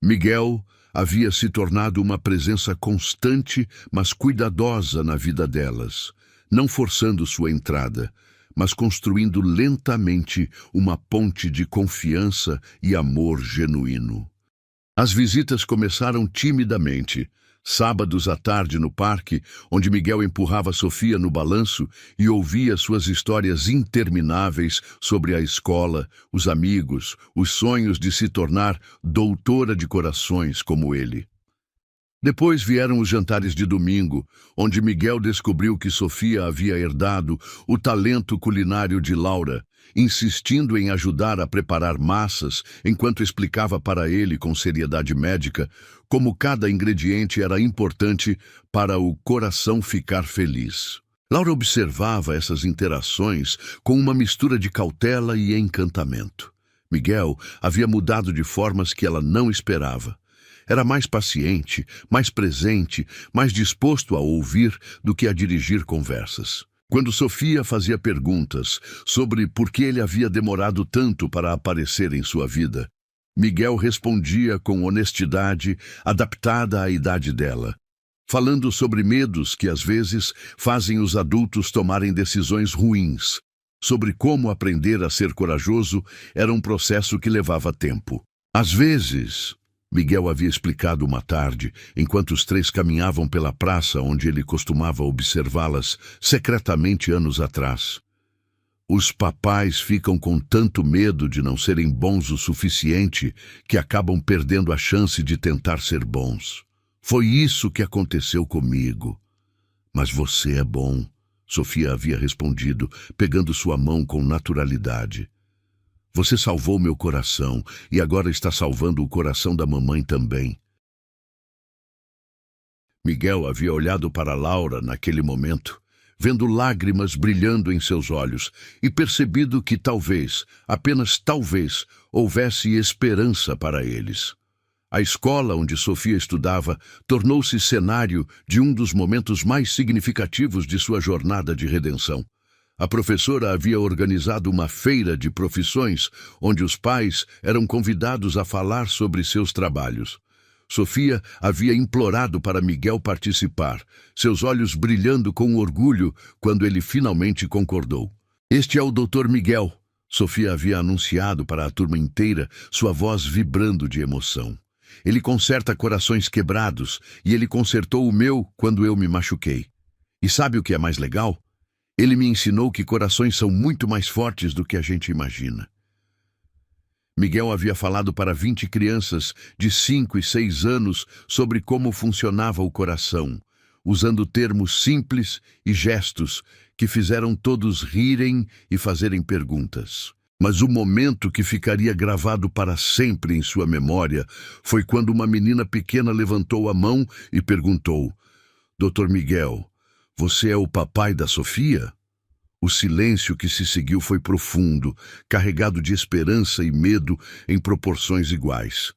Miguel havia se tornado uma presença constante, mas cuidadosa na vida delas, não forçando sua entrada, mas construindo lentamente uma ponte de confiança e amor genuíno. As visitas começaram timidamente. Sábados à tarde no parque, onde Miguel empurrava Sofia no balanço e ouvia suas histórias intermináveis sobre a escola, os amigos, os sonhos de se tornar doutora de corações como ele. Depois vieram os jantares de domingo, onde Miguel descobriu que Sofia havia herdado o talento culinário de Laura, insistindo em ajudar a preparar massas enquanto explicava para ele com seriedade médica como cada ingrediente era importante para o coração ficar feliz. Laura observava essas interações com uma mistura de cautela e encantamento. Miguel havia mudado de formas que ela não esperava. Era mais paciente, mais presente, mais disposto a ouvir do que a dirigir conversas. Quando Sofia fazia perguntas sobre por que ele havia demorado tanto para aparecer em sua vida, Miguel respondia com honestidade, adaptada à idade dela, falando sobre medos que às vezes fazem os adultos tomarem decisões ruins, sobre como aprender a ser corajoso era um processo que levava tempo. Às vezes, Miguel havia explicado uma tarde, enquanto os 3 caminhavam pela praça onde ele costumava observá-las secretamente anos atrás. Os papais ficam com tanto medo de não serem bons o suficiente que acabam perdendo a chance de tentar ser bons. Foi isso que aconteceu comigo. Mas você é bom, Sofia havia respondido, pegando sua mão com naturalidade. Você salvou meu coração e agora está salvando o coração da mamãe também. Miguel havia olhado para Laura naquele momento, vendo lágrimas brilhando em seus olhos e percebido que talvez, apenas talvez, houvesse esperança para eles. A escola onde Sofia estudava tornou-se cenário de um dos momentos mais significativos de sua jornada de redenção. A professora havia organizado uma feira de profissões, onde os pais eram convidados a falar sobre seus trabalhos. Sofia havia implorado para Miguel participar, seus olhos brilhando com orgulho quando ele finalmente concordou. Este é o Dr. Miguel, Sofia havia anunciado para a turma inteira, sua voz vibrando de emoção. Ele conserta corações quebrados e ele consertou o meu quando eu me machuquei. E sabe o que é mais legal? Ele me ensinou que corações são muito mais fortes do que a gente imagina. Miguel havia falado para 20 crianças de 5 e 6 anos sobre como funcionava o coração, usando termos simples e gestos que fizeram todos rirem e fazerem perguntas. Mas o momento que ficaria gravado para sempre em sua memória foi quando uma menina pequena levantou a mão e perguntou: Dr. Miguel, você é o papai da Sofia? O silêncio que se seguiu foi profundo, carregado de esperança e medo em proporções iguais.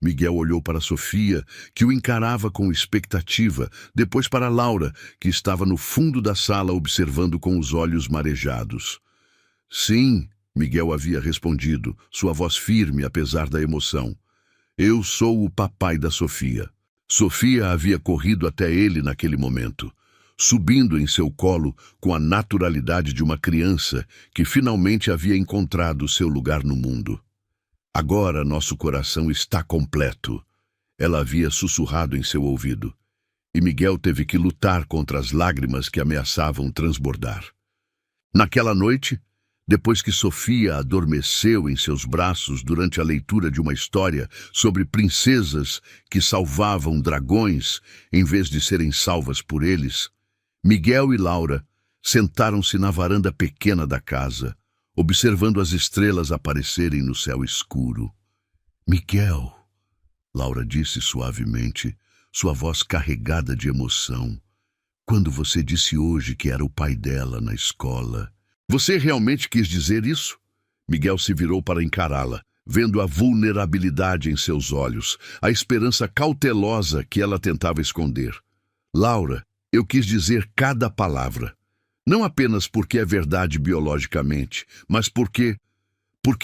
Miguel olhou para Sofia, que o encarava com expectativa, depois para Laura, que estava no fundo da sala observando com os olhos marejados. Sim, Miguel havia respondido, sua voz firme apesar da emoção. Eu sou o papai da Sofia. Sofia havia corrido até ele naquele momento, subindo em seu colo com a naturalidade de uma criança que finalmente havia encontrado seu lugar no mundo. Agora nosso coração está completo, ela havia sussurrado em seu ouvido, e Miguel teve que lutar contra as lágrimas que ameaçavam transbordar. Naquela noite, depois que Sofia adormeceu em seus braços durante a leitura de uma história sobre princesas que salvavam dragões em vez de serem salvas por eles, Miguel e Laura sentaram-se na varanda pequena da casa, observando as estrelas aparecerem no céu escuro. Miguel, Laura disse suavemente, sua voz carregada de emoção, quando você disse hoje que era o pai dela na escola. Você realmente quis dizer isso? Miguel se virou para encará-la, vendo a vulnerabilidade em seus olhos, a esperança cautelosa que ela tentava esconder. Laura, eu quis dizer cada palavra. Não apenas porque é verdade biologicamente, mas porque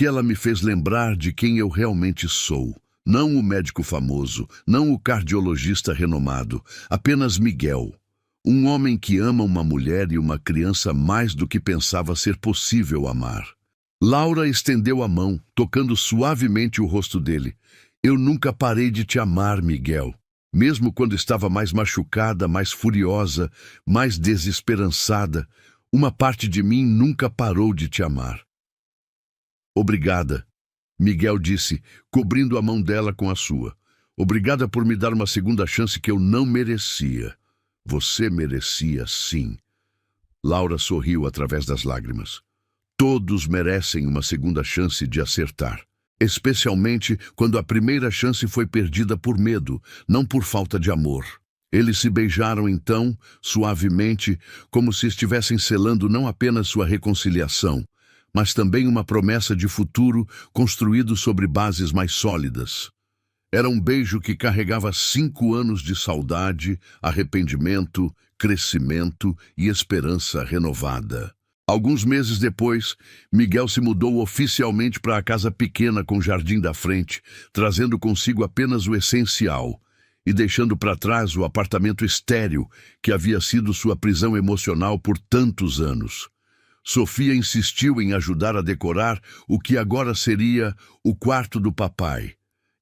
ela me fez lembrar de quem eu realmente sou. Não o médico famoso, não o cardiologista renomado, apenas Miguel. Um homem que ama uma mulher e uma criança mais do que pensava ser possível amar. Laura estendeu a mão, tocando suavemente o rosto dele. Eu nunca parei de te amar, Miguel. Mesmo quando estava mais machucada, mais furiosa, mais desesperançada, uma parte de mim nunca parou de te amar. Obrigada, Miguel disse, cobrindo a mão dela com a sua. Obrigada por me dar uma segunda chance que eu não merecia. Você merecia, sim. Laura sorriu através das lágrimas. Todos merecem uma segunda chance de acertar. Especialmente quando a primeira chance foi perdida por medo, não por falta de amor. Eles se beijaram então, suavemente, como se estivessem selando não apenas sua reconciliação, mas também uma promessa de futuro construído sobre bases mais sólidas. Era um beijo que carregava 5 anos de saudade, arrependimento, crescimento e esperança renovada. Alguns meses depois, Miguel se mudou oficialmente para a casa pequena com jardim da frente, trazendo consigo apenas o essencial e deixando para trás o apartamento estéril que havia sido sua prisão emocional por tantos anos. Sofia insistiu em ajudar a decorar o que agora seria o quarto do papai,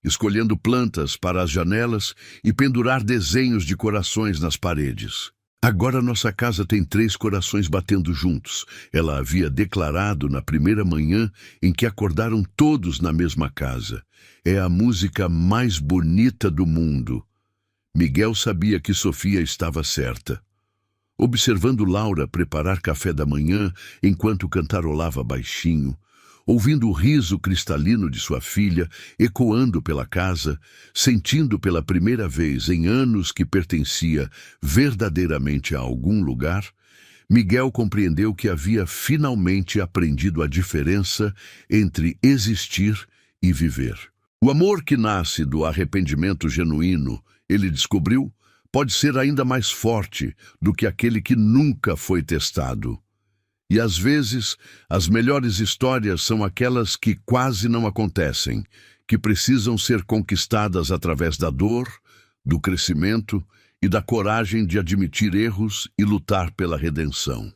escolhendo plantas para as janelas e pendurar desenhos de corações nas paredes. Agora nossa casa tem 3 corações batendo juntos, ela havia declarado na primeira manhã em que acordaram todos na mesma casa. É a música mais bonita do mundo. Miguel sabia que Sofia estava certa. Observando Laura preparar café da manhã enquanto cantarolava baixinho, ouvindo o riso cristalino de sua filha ecoando pela casa, sentindo pela primeira vez em anos que pertencia verdadeiramente a algum lugar, Miguel compreendeu que havia finalmente aprendido a diferença entre existir e viver. O amor que nasce do arrependimento genuíno, ele descobriu, pode ser ainda mais forte do que aquele que nunca foi testado. E às vezes, as melhores histórias são aquelas que quase não acontecem, que precisam ser conquistadas através da dor, do crescimento e da coragem de admitir erros e lutar pela redenção.